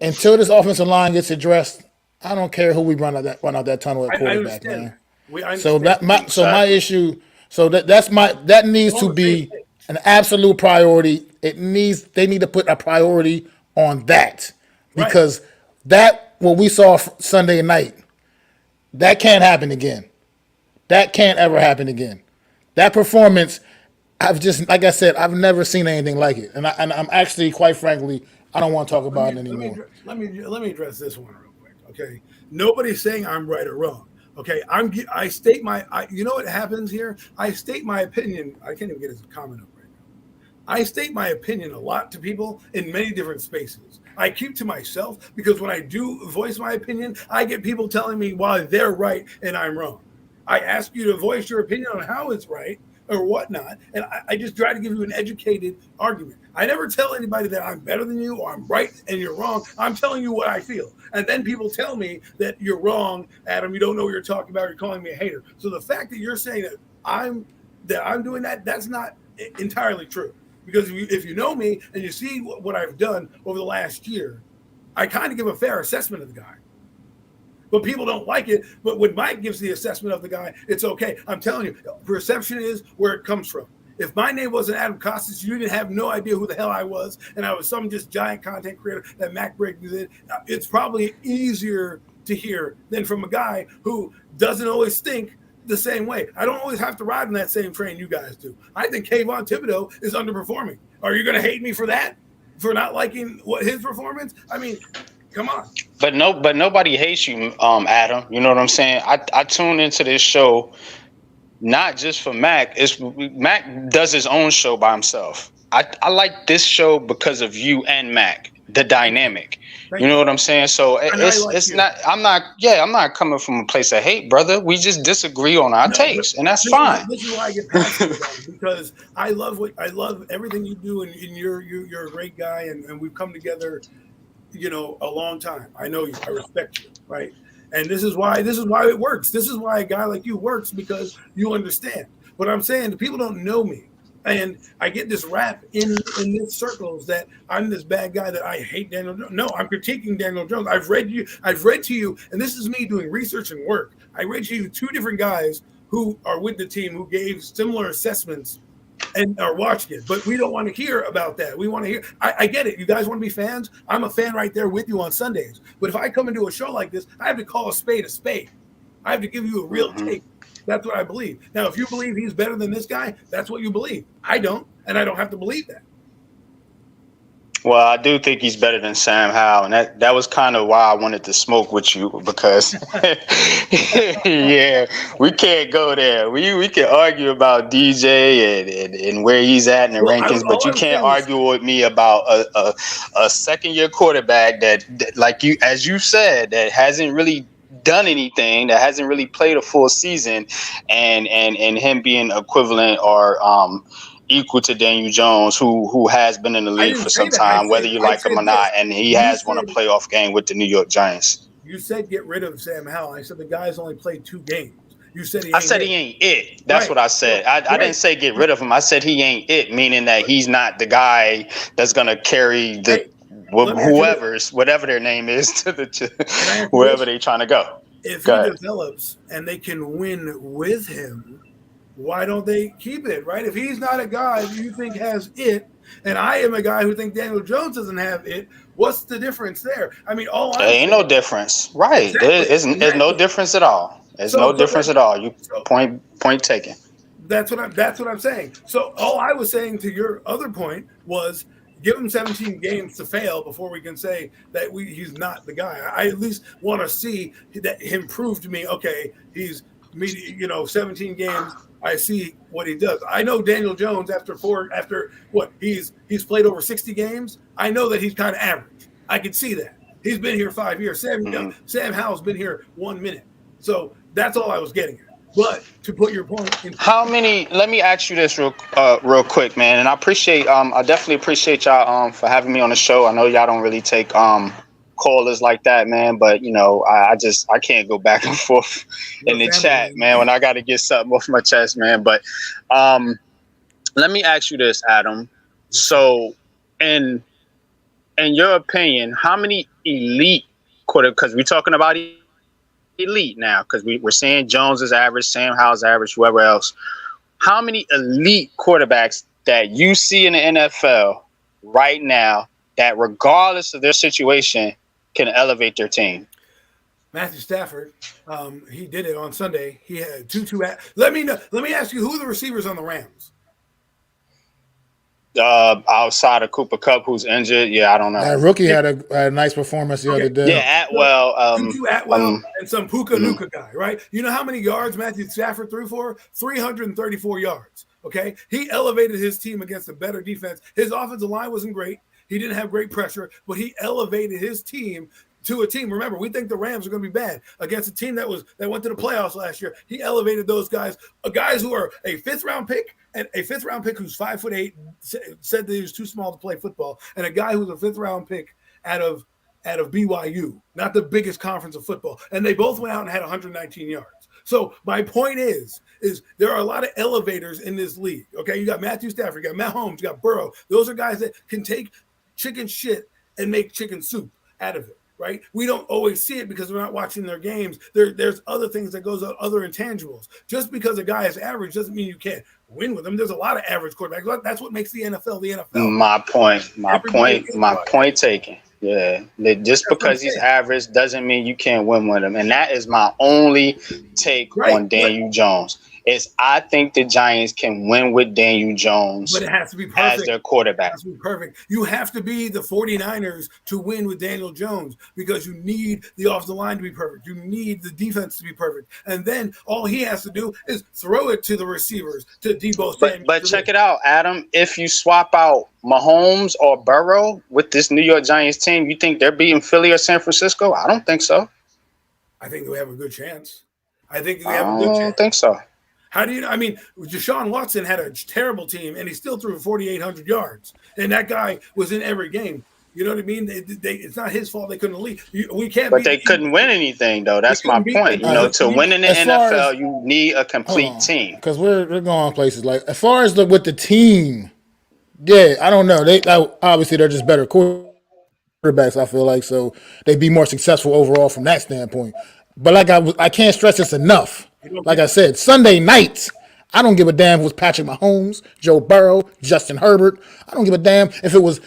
Until this offensive line gets addressed, I don't care who we run out that tunnel at quarterback, man. My issue, that needs to be an absolute priority. They need to put a priority on that because what we saw Sunday night, that can't happen again. That can't ever happen again. That performance, like I said, I've never seen anything like it. And I'm actually, quite frankly, I don't want to talk about it anymore. Let me address this one real quick, okay? Nobody's saying I'm right or wrong, okay? I state you know what happens here? I state my opinion. I can't even get his comment up right now. I state my opinion a lot to people in many different spaces. I keep to myself because when I do voice my opinion, I get people telling me why they're right and I'm wrong. I ask you to voice your opinion on how it's right or whatnot, and I just try to give you an educated argument. I never tell anybody that I'm better than you or I'm right and you're wrong. I'm telling you what I feel. And then people tell me that you're wrong, Adam, you don't know what you're talking about, you're calling me a hater. So the fact that you're saying that I'm doing that, that's not entirely true. Because if you know me and you see what I've done over the last year, I kind of give a fair assessment of the guy. But people don't like it. But when Mike gives the assessment of the guy, it's okay. I'm telling you, perception is where it comes from. If my name wasn't Adam Costas, you didn't have no idea who the hell I was, and I was some just giant content creator that Mac brings in, it's probably easier to hear than from a guy who doesn't always think the same way. I don't always have to ride on that same train you guys do. I think Kayvon Thibodeau is underperforming. Are you going to hate me for that? For not liking his performance? I mean, come on. But nobody hates you, Adam. You know what I'm saying? I tuned into this show not just for Mac. Mac does his own show by himself. I like this show because of you and Mac, the dynamic. You know what I'm saying? So it's not. I'm not coming from a place of hate, brother. We just disagree on our takes, and that's fine. This is why I get passionate about it, because I love everything you do, and you're a great guy, and we've come together, a long time. I know you. I respect you, right? And this is why it works. This is why a guy like you works, because you understand. But I'm saying the people don't know me. And I get this rap in these circles that I'm this bad guy, that I hate Daniel Jones. No, I'm critiquing Daniel Jones. I've read to you, and this is me doing research and work. I read to you 2 different guys who are with the team who gave similar assessments and are watching it. But we don't want to hear about that. We want to hear. I get it. You guys want to be fans? I'm a fan right there with you on Sundays. But if I come into a show like this, I have to call a spade a spade. I have to give you a real take. That's what I believe. Now, if you believe he's better than this guy, that's what you believe. I don't, and I don't have to believe that. Well, I do think he's better than Sam Howell, and that was kind of why I wanted to smoke with you because, yeah, we can't go there. We can argue about DJ and where he's at in the rankings, but you can't argue with me about a second-year quarterback that, like you, as you said, that hasn't really done anything, that hasn't really played a full season, and him being equivalent or equal to Daniel Jones, who has been in the league for some time, whether you like him or not, and he has won a playoff game with the New York Giants. You said get rid of Sam Howell. I said the guy's only played 2 games. You said he ain't it. That's what I said. I didn't say get rid of him. I said he ain't it, meaning that he's not the guy that's gonna carry the whatever their name is to wherever they're trying to go. If he develops and they can win with him, why don't they keep it, right? If he's not a guy who you think has it, and I am a guy who thinks Daniel Jones doesn't have it, what's the difference there? I mean, there ain't no difference, right? Exactly. There's no difference at all. There's no difference at all. You point taken. That's what I'm saying. So all I was saying to your other point was give him 17 games to fail before we can say that he's not the guy. I at least want to see that him prove to me, okay, he's 17 games. I see what he does. I know Daniel Jones he's played over 60 games. I know that he's kind of average. I can see that. He's been here 5 years. Sam Howell's been here 1 minute. So that's all I was getting at. But to put your point in how many, let me ask you this real quick, man. And I definitely appreciate y'all for having me on the show. I know y'all don't really take callers like that, man, but I can't go back and forth in the chat, man, when I got to get something off my chest, man. But let me ask you this, Adam. So in your opinion, how many elite quarterbacks, because we're talking about elite now, because we're saying Jones is average, Sam Howell's average, whoever else, how many elite quarterbacks that you see in the NFL right now that regardless of their situation can elevate their team? Matthew Stafford, he did it on Sunday. He had two. Let me ask you, who are the receivers on the Rams? Outside of Cooper Kupp, who's injured, I don't know. That rookie had a nice performance the other day. Yeah, Atwell, and some Puka Nuka guy, right? You know how many yards Matthew Stafford threw for? 334 yards. Okay, he elevated his team against a better defense. His offensive line wasn't great. He didn't have great pressure, but he elevated his team to a team. Remember, we think the Rams are going to be bad against a team that went to the playoffs last year. He elevated those guys who are a 5th round pick, and a 5th round pick who's 5'8", said that he was too small to play football, and a guy who's a 5th round pick out of BYU, not the biggest conference of football, and they both went out and had 119 yards. So my point is there are a lot of elevators in this league. Okay, you got Matthew Stafford, you got Matt Holmes, you got Burrow. Those are guys that can take chicken shit and make chicken soup out of it, right? We don't always see it because we're not watching their games. There's other things that goes on, other intangibles. Just because a guy is average doesn't mean you can't win with him. There's a lot of average quarterbacks. That's what makes the NFL the NFL. My point taken. Yeah, just because he's average doesn't mean you can't win with him. And that is my only take on Daniel Jones. I think the Giants can win with Daniel Jones, but it has to be perfect as their quarterback. It has to be perfect. You have to be the 49ers to win with Daniel Jones because you need the offensive line to be perfect. You need the defense to be perfect. And then all he has to do is throw it to the receivers, to Debo Samuel. But check it out, Adam. If you swap out Mahomes or Burrow with this New York Giants team, you think they're beating Philly or San Francisco? I don't think so. I think we have a good chance. I don't think so. How do you know? I mean, Deshaun Watson had a terrible team, and he still threw 4,800 yards. And that guy was in every game. You know what I mean? It's not his fault they couldn't lead. We can't. But they couldn't win anything, though. That's my point. To win in the NFL, you need a complete team. Because we're going places like as far as with the team. Yeah, I don't know. Obviously they're just better quarterbacks. I feel like so they'd be more successful overall from that standpoint. But I can't stress this enough. Like I said, Sunday nights, I don't give a damn if it was Patrick Mahomes, Joe Burrow, Justin Herbert. I don't give a damn if it was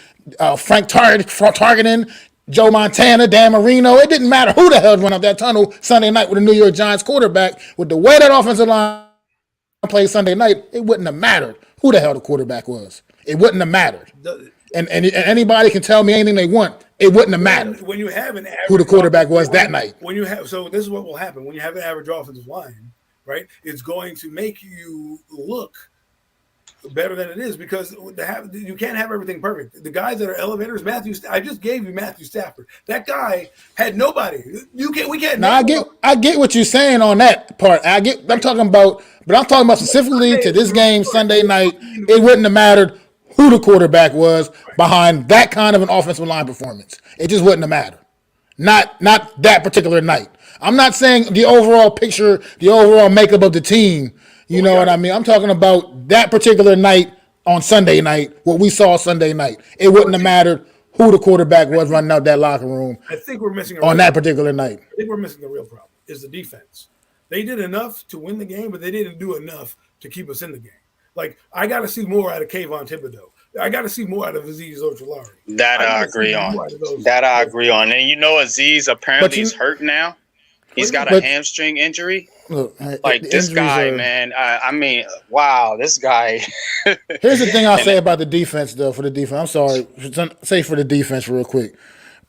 Frank Targeting, Joe Montana, Dan Marino. It didn't matter who the hell went up that tunnel Sunday night with the New York Giants quarterback. With the way that offensive line played Sunday night, it wouldn't have mattered who the hell the quarterback was. It wouldn't have mattered. And anybody can tell me anything they want. It wouldn't have mattered when you have an average who the quarterback was that night. When you have, so this is what will happen when you have an average offensive line, right? It's going to make you look better than it is because you can't have everything perfect. The guys that are elevators, I just gave you Matthew Stafford. That guy had nobody. We can't. Now I get what you're saying on that part. I'm talking about specifically to this game Sunday night. It wouldn't have mattered who the quarterback was behind that kind of an offensive line performance. It just wouldn't have mattered. Not that particular night. I'm not saying the overall picture, the overall makeup of the team. You know what I mean? I'm talking about that particular night on Sunday night, what we saw Sunday night. It wouldn't have mattered who the quarterback was running out that locker room. I think we're missing on that particular night. I think we're missing the real problem is the defense. They did enough to win the game, but they didn't do enough to keep us in the game. Like, I got to see more out of Kayvon Thibodeau. I got to see more out of Azeez Ojulari. That I agree on. I agree on. And you know, Azeez apparently is hurt now. He's got a hamstring injury. Look, like this guy, man. I mean, wow, this guy. Here's the thing I'll say about the defense, though. For the defense, I'm sorry. Say for the defense, real quick,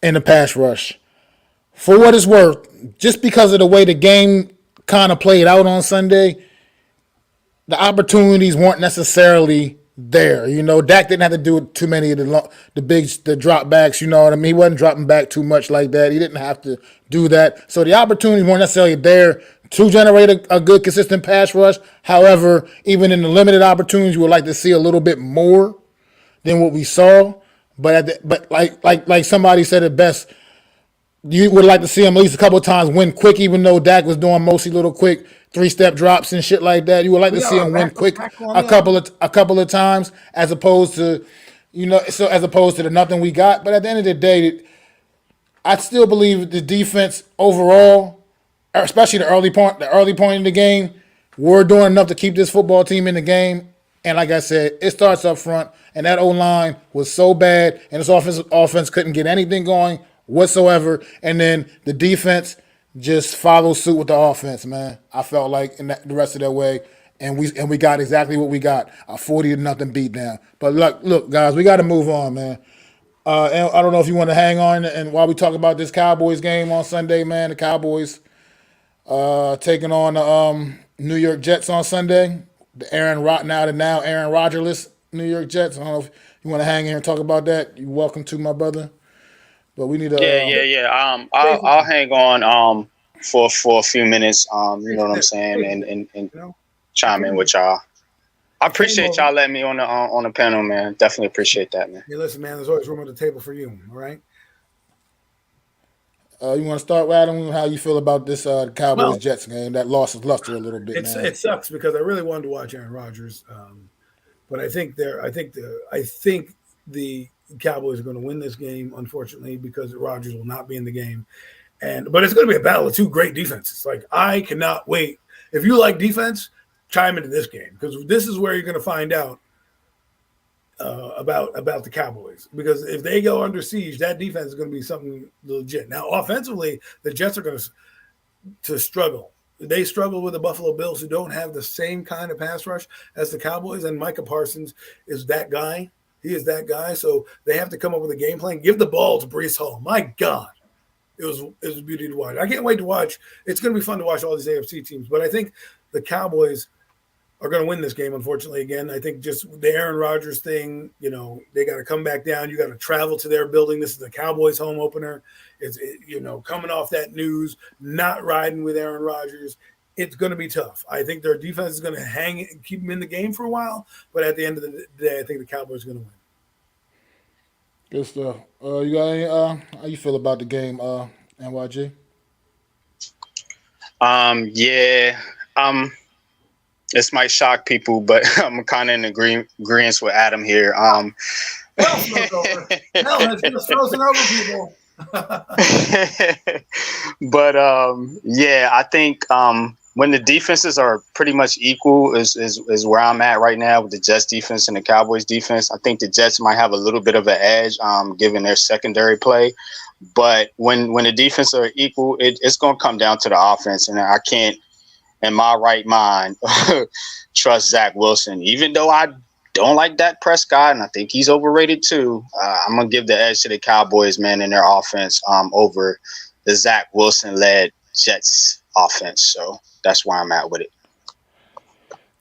in the pass rush. For what it's worth, just because of the way the game kind of played out on Sunday, the opportunities weren't necessarily there. You know, Dak didn't have to do too many of the drop backs. You know what I mean? He wasn't dropping back too much like that. He didn't have to do that. So the opportunities weren't necessarily there to generate a good, consistent pass rush. However, even in the limited opportunities, you would like to see a little bit more than what we saw. But like somebody said it best, you would like to see him at least a couple of times win quick, even though Dak was doing mostly little quick 3-step drops and shit like that. You would like to see him win quick a couple of times, as opposed to the nothing we got. But at the end of the day, I still believe the defense overall, especially the early point in the game, we're doing enough to keep this football team in the game. And like I said, it starts up front, and that O-line was so bad, and this offense couldn't get anything going whatsoever. And then the defense just follows suit with the offense, man. I felt like in the rest of their way, and we got exactly what we got, a 40-0 beat down. But look, guys, we got to move on, man. And I don't know if you want to hang on, and while we talk about this Cowboys game on Sunday, man, the Cowboys taking on the New York Jets on Sunday. The now Aaron Rodgers-less New York Jets. I don't know if you want to hang here and talk about that. You're welcome to, my brother. But we need to. Yeah. I'll hang on for a few minutes. You know what I'm saying, and chime in with y'all. I appreciate y'all letting me on the panel, man. Definitely appreciate that, man. Hey, listen, man. There's always room at the table for you. All right. You want to start, Adam? How you feel about this Cowboys Jets game that lost its luster a little bit? Man. It sucks because I really wanted to watch Aaron Rodgers, but I think the Cowboys are going to win this game, unfortunately, because Rodgers will not be in the game, but it's going to be a battle of two great defenses. Like, I cannot wait. If you like defense, chime into this game because this is where you're going to find out about the Cowboys, because if they go under siege, that defense is going to be something legit. Now, offensively, the Jets are going to struggle. They struggle with the Buffalo Bills, who don't have the same kind of pass rush as the Cowboys, and Micah Parsons is that guy. He is that guy, so they have to come up with a game plan. Give the ball to Breece Hall. My God, it was a beauty to watch. I can't wait to watch. It's going to be fun to watch all these AFC teams, but I think the Cowboys are going to win this game, unfortunately, again. I think just the Aaron Rodgers thing, they got to come back down. You got to travel to their building. This is the Cowboys home opener. It's coming off that news, not riding with Aaron Rodgers. It's going to be tough. I think their defense is going to keep them in the game for a while, but at the end of the day, I think the Cowboys are going to win. Good stuff. You got any, how you feel about the game, NYG? This might shock people, but I'm kind of in agreement with Adam here. Hell has just frozen over people. But I think when the defenses are pretty much equal is where I'm at right now with the Jets defense and the Cowboys defense. I think the Jets might have a little bit of an edge, given their secondary play. But when the defense are equal, it's going to come down to the offense, and I can't, in my right mind, trust Zach Wilson, even though I don't like Dak Prescott, and I think he's overrated too. I'm gonna give the edge to the Cowboys, man, in their offense, over the Zach Wilson-led Jets offense. So that's where I'm at with it.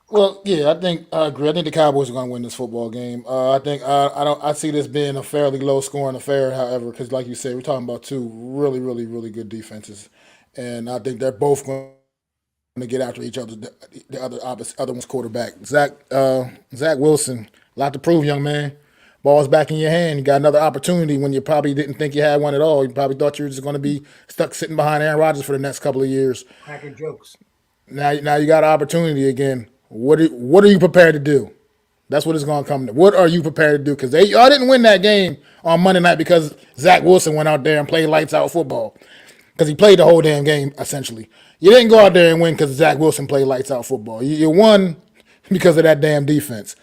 Well, yeah, I think I agree. I think the Cowboys are going to win this football game. I think I don't. I see this being a fairly low scoring affair. However, because like you said, we're talking about two really, really, really good defenses, and I think they're both going to get after each other. The other one's quarterback, Zach Wilson. A lot to prove, young man. Ball's back in your hand. You got another opportunity when you probably didn't think you had one at all. You probably thought you were just going to be stuck sitting behind Aaron Rodgers for the next couple of years. Cracking jokes. Now you got an opportunity again. What are you prepared to do? That's what it's going to come to. What are you prepared to do? Because y'all didn't win that game on Monday night because Zach Wilson went out there and played lights out football. Because he played the whole damn game, essentially. You didn't go out there and win because Zach Wilson played lights out football. You won because of that damn defense.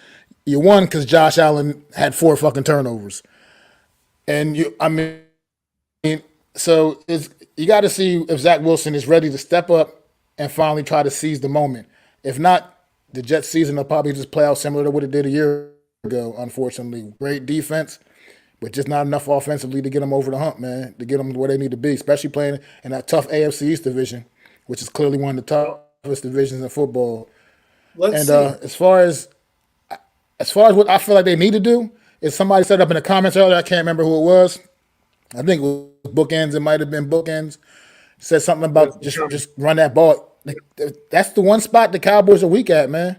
You won because Josh Allen had 4 fucking turnovers. And so you got to see if Zach Wilson is ready to step up and finally try to seize the moment. If not, the Jets season will probably just play out similar to what it did a year ago, unfortunately. Great defense, but just not enough offensively to get them over the hump, man, to get them where they need to be, especially playing in that tough AFC East division, which is clearly one of the toughest divisions in football. Let's see. As far as what I feel like they need to do, is somebody said up in the comments earlier, I can't remember who it was. I think it was Bookends. It might have been Bookends. Said something about just run that ball. That's the one spot the Cowboys are weak at, man.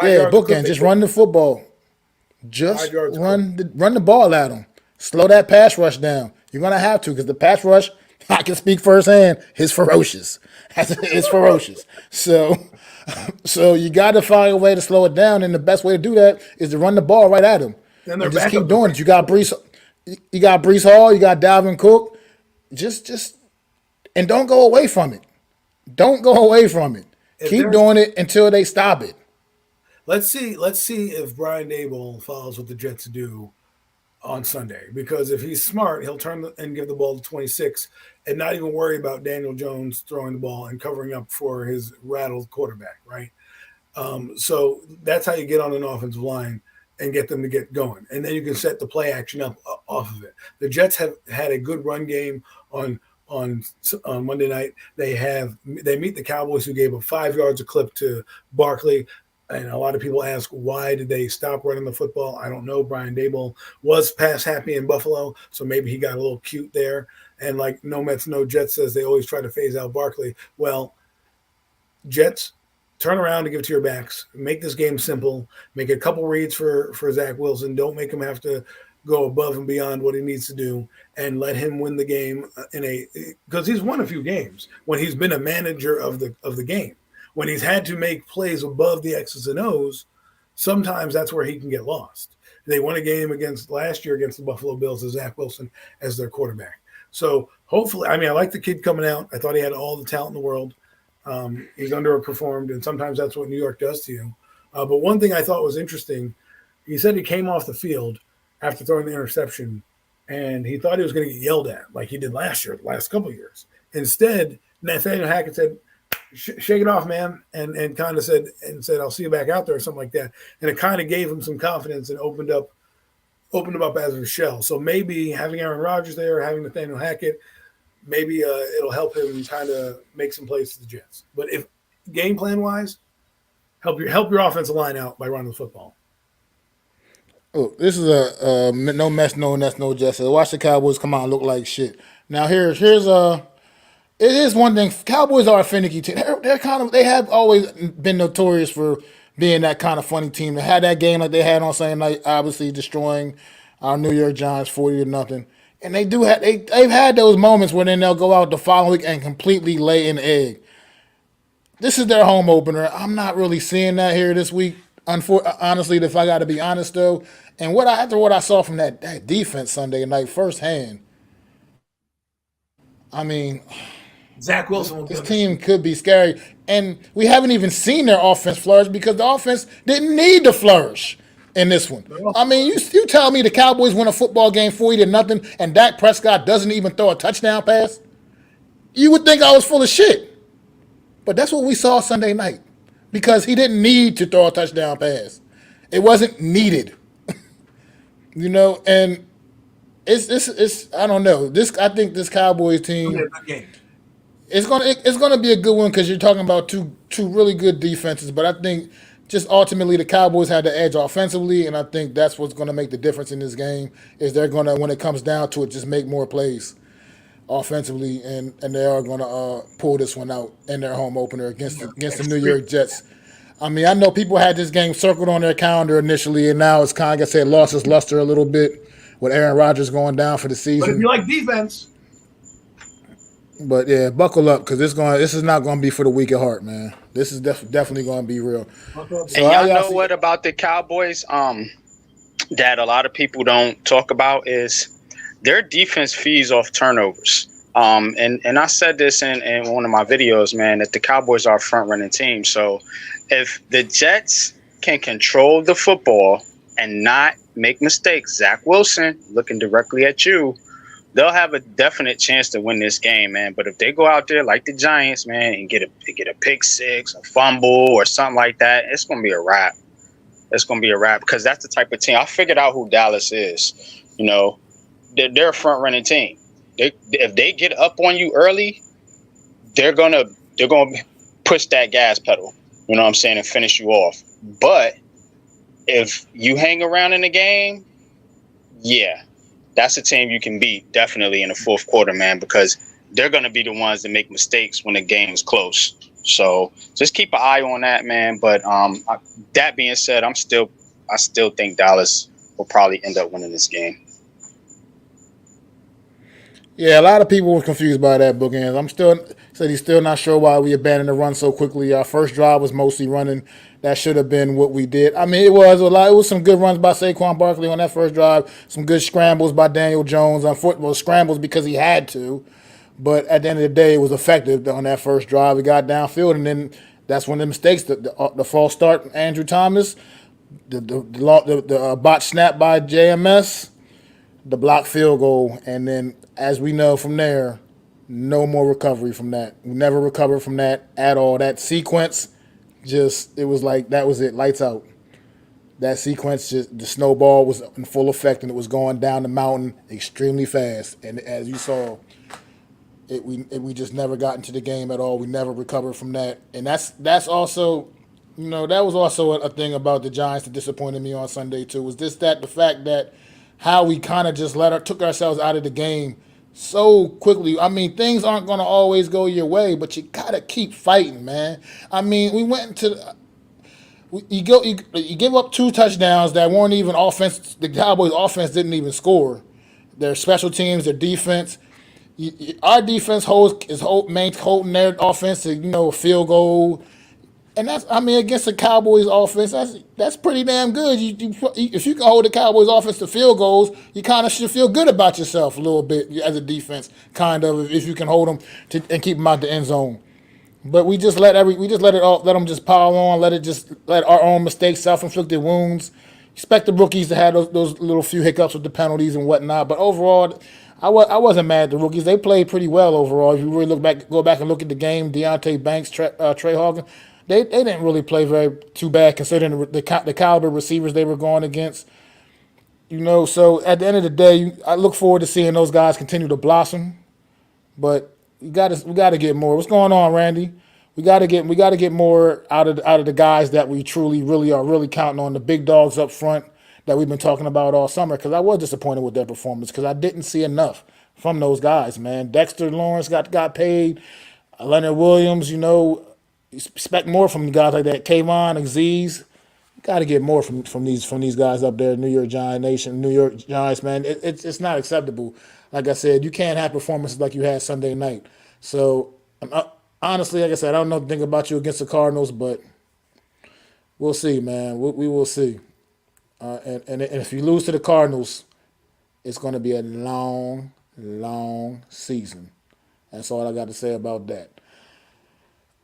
Yeah, Bookends. Just run the football. Just run the ball at them. Slow that pass rush down. You're gonna have to because the pass rush, I can speak firsthand, is ferocious. It's ferocious. So you got to find a way to slow it down, and the best way to do that is to run the ball right at them. And just keep doing it. You got Brees Hall. You got Dalvin Cook. Just and don't go away from it. Don't go away from it. Keep doing it until they stop it. Let's see if Brian Daboll follows what the Jets do on Sunday. Because if he's smart, he'll turn and give the ball to 26 and not even worry about Daniel Jones throwing the ball and covering up for his rattled quarterback, right? So that's how you get on an offensive line and get them to get going. And then you can set the play action up off of it. The Jets have had a good run game on Monday night. They meet the Cowboys, who gave up 5 yards a clip to Barkley. And a lot of people ask, why did they stop running the football? I don't know. Brian Daboll was pass happy in Buffalo, so maybe he got a little cute there. And like No Mets, No Jets says, they always try to phase out Barkley. Well, Jets, turn around and give it to your backs. Make this game simple. Make a couple reads for Zach Wilson. Don't make him have to go above and beyond what he needs to do, and let him win the game because he's won a few games when he's been a manager of the game. When he's had to make plays above the X's and O's, sometimes that's where he can get lost. They won a game last year against the Buffalo Bills with Zach Wilson as their quarterback. So hopefully, I like the kid coming out. I thought he had all the talent in the world. He's underperformed, and sometimes that's what New York does to you. But one thing I thought was interesting, he said he came off the field after throwing the interception, and he thought he was going to get yelled at like he did last couple of years. Instead, Nathaniel Hackett said, shake it off, man, and kind of said, I'll see you back out there or something like that. And it kind of gave him some confidence and opened him up as a shell. So maybe having Aaron Rodgers there, having Nathaniel Hackett, maybe it'll help him kind of make some plays to the Jets. But if game plan wise, help your offensive line out by running the football. Oh, this is a no mess, no nest, no Jets. Watch the Cowboys come out and look like shit. Now here's it is one thing. Cowboys are a finicky team. They have always been notorious for being that kind of funny team. They had that game like they had on Sunday night, obviously destroying our New York Giants 40-0. And they've had those moments where then they'll go out the following week and completely lay an egg. This is their home opener. I'm not really seeing that here this week. Honestly, if I got to be honest though, and after what I saw from that defense Sunday night firsthand, Zach Wilson will be This on this team team. could be scary, and we haven't even seen their offense flourish because the offense didn't need to flourish in this one. No. I mean, you tell me the Cowboys win a football game 40-0, and Dak Prescott doesn't even throw a touchdown pass? You would think I was full of shit, but that's what we saw Sunday night because he didn't need to throw a touchdown pass. It wasn't needed, and it's I don't know. I think this Cowboys It'll be team a good game. it's gonna be a good one because you're talking about two really good defenses. But I think just ultimately the Cowboys had the edge offensively, and I think that's what's gonna make the difference in this game. Is they're gonna, when it comes down to it, just make more plays offensively, and they are gonna pull this one out in their home opener against the New York Jets. I mean, I know people had this game circled on their calendar initially, and now it's kind of, like I said, lost its luster a little bit with Aaron Rodgers going down for the But if season. you like defense, But yeah, buckle up because this is not going to be for the weak at heart, man. This is definitely going to be real. buckle up. So And how y'all know see- what about the Cowboys? That a lot of people don't talk about is their defense feeds off turnovers. And I said this in one of my videos, man, that the Cowboys are a front running team. So if the Jets can control the football and not make mistakes, Zach Wilson looking directly at you, they'll have a definite chance to win this game, man. But if they go out there like the Giants, man, and get a pick six, a fumble, or something like that, it's gonna be a wrap. It's gonna be a wrap because that's the type of team. I figured out who Dallas is. They're a front running team. If they get up on you early, they're gonna push that gas pedal. You know what I'm saying, and finish you off. But if you hang around in the game, yeah, that's a team you can beat definitely in the fourth quarter, man, because they're going to be the ones that make mistakes when the game is close. So just keep an eye on that, man. But that being said, I still think Dallas will probably end up winning this game. Yeah, a lot of people were confused by that, bookends. He's still not sure why we abandoned the run so quickly. Our first drive was mostly running. That should have been what we did. I mean, it was some good runs by Saquon Barkley on that first drive. Some good scrambles by Daniel Jones. Unfortunately, scrambles because he had to. But at the end of the day, it was effective on that first drive. We got downfield, and then that's when the mistakes, the false start, Andrew Thomas, the botch snap by JMS, the blocked field goal, and then as we know from there, no more recovery from that. We never recovered from that at all. That sequence, it was like that was it, lights out. That sequence, the snowball was in full effect, and it was going down the mountain extremely fast. And as you saw, we just never got into the game at all. We never recovered from that, and that's also, that was also a thing about the Giants that disappointed me on Sunday too. Was the fact that how we kind of just took ourselves out of the game so quickly. I mean, things aren't going to always go your way, but you got to keep fighting, man. I mean, we went into you give up 2 touchdowns that weren't even offense. The Cowboys' offense didn't even score. Their special teams, their defense. Our defense is holding their offense to a field goal. And against the Cowboys offense, that's pretty damn good. If you can hold the Cowboys offense to field goals, you kind of should feel good about yourself a little bit as a defense, kind of, if you can hold them and keep them out the end zone. But we just let them just pile on, let our own mistakes, self-inflicted wounds. Expect the rookies to have those little few hiccups with the penalties and whatnot. But overall, I wasn't mad at the rookies. They played pretty well overall. If you really go back and look at the game, Deontay Banks, Trey Hogan. They didn't really play too bad considering the caliber receivers they were going against. So at the end of the day, I look forward to seeing those guys continue to blossom. But we got to get more. What's going on, Randy? We got to get more out of the guys that we truly really are really counting on, the big dogs up front that we've been talking about all summer. Because I was disappointed with their performance because I didn't see enough from those guys, man. Dexter Lawrence got paid. Leonard Williams, expect more from guys like that. Kayvon, Aziz, got to get more from these guys up there. New York Giant Nation, New York Giants, man. It's not acceptable. Like I said, you can't have performances like you had Sunday night. So honestly, like I said, I don't know anything about you against the Cardinals, but we'll see, man. We will see. And if you lose to the Cardinals, it's going to be a long, long season. That's all I got to say about that.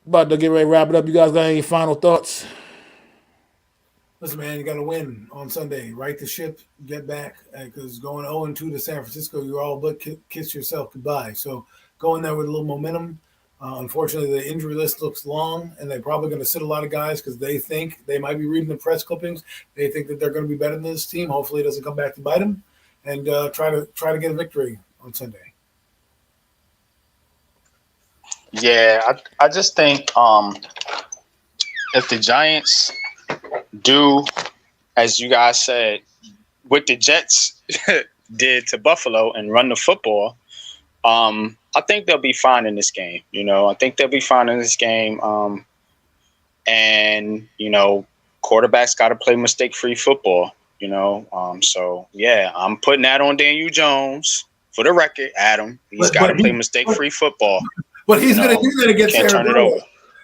About to get ready to wrap it up. You guys got any final thoughts? Listen, man, you got to win on Sunday. Right the ship, get back. Because going 0-2 to San Francisco, you're all but kiss yourself goodbye. So go in there with a little momentum. Unfortunately, the injury list looks long, and they're probably going to sit a lot of guys because they think they might be reading the press clippings. They think that they're going to be better than this team. Hopefully, it doesn't come back to bite them, and try to get a victory on Sunday. Yeah, I just think if the Giants do, as you guys said, what the Jets did to Buffalo and run the football, I think they'll be fine in this game. I think they'll be fine in this game. And, quarterbacks got to play mistake-free football, So, yeah, I'm putting that on Daniel Jones. For the record, Adam, he's got to play mistake-free football. But he's going to do that against Arizona. Turn it over.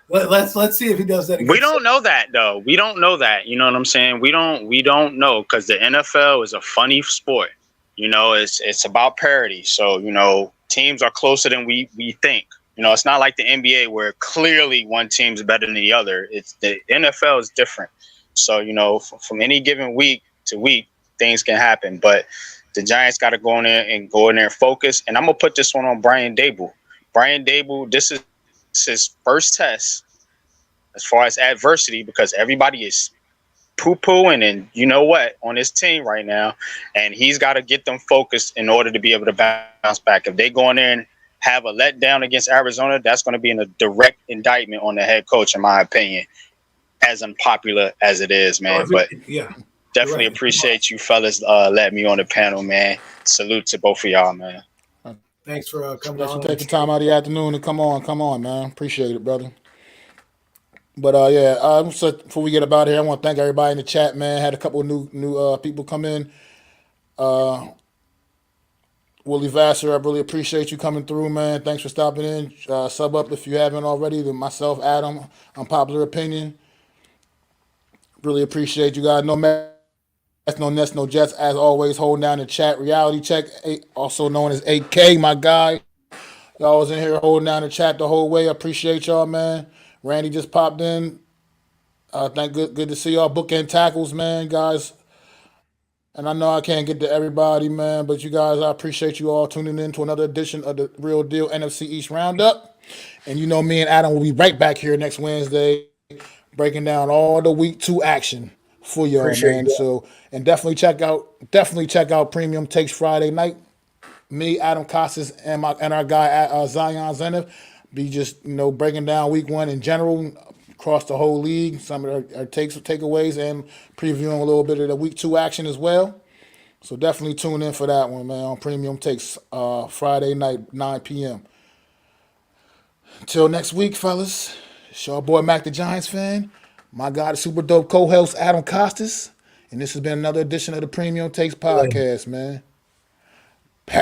Let's see if he does that against We don't know that, though. We don't know that. You know what I'm saying? We don't know because the NFL is a funny sport. It's about parity. So, teams are closer than we think. It's not like the NBA where clearly one team's better than the other. It's the NFL is different. So, from any given week to week, things can happen. But the Giants got to go in there and focus. And I'm going to put this one on Brian Daboll. Brian Daboll, this is his first test as far as adversity because everybody is poo-pooing and you know what on his team right now, and he's got to get them focused in order to be able to bounce back. If they go in there and have a letdown against Arizona, that's going to be a direct indictment on the head coach, in my opinion, as unpopular as it is, man. But yeah, definitely appreciate you fellas letting me on the panel, man. Salute to both of y'all, man. Thanks for coming on. Take the time out of the afternoon to come on, man. Appreciate it, brother. But so before we get about here, I want to thank everybody in the chat, man. Had a couple of new people come in. Willie Vassar, I really appreciate you coming through, man. Thanks for stopping in. Sub up if you haven't already. To myself, Adam, Unpopular Opinion. Really appreciate you guys. No mess, no Nets, no Jets. As always, holding down the chat. Reality Check, also known as AK, my guy. Y'all was in here holding down the chat the whole way. I appreciate y'all, man. Randy just popped in. Good to see y'all. Bookend tackles, man, guys. And I know I can't get to everybody, man, but you guys, I appreciate you all tuning in to another edition of the Real Deal NFC East Roundup. And me and Adam will be right back here next Wednesday, breaking down all the Week 2 action for y'all, man. So, and definitely check out Premium Takes Friday night. Me, Adam Costas, and our guy Zion Zenith be just breaking down Week 1 in general across the whole league, some of our takeaways, and previewing a little bit of the Week 2 action as well. So definitely tune in for that one, man, on Premium Takes Friday night, 9 p.m. Until next week, fellas, it's your boy Mac the Giants fan, my guy, the super dope co-host Adam Costas, and this has been another edition of the Premium Takes podcast, man. Peace.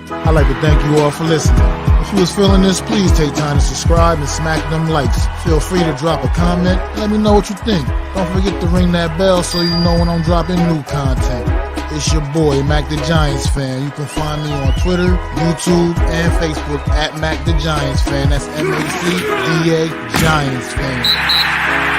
I'd like to thank you all for listening. If you was feeling this, please take time to subscribe and smack them likes. Feel free to drop a comment. Let me know what you think. Don't forget to ring that bell so you know when I'm dropping new content. It's your boy, Mac the Giants fan. You can find me on Twitter, YouTube, and Facebook at Mac the Giants fan. That's MacDa Giants fan.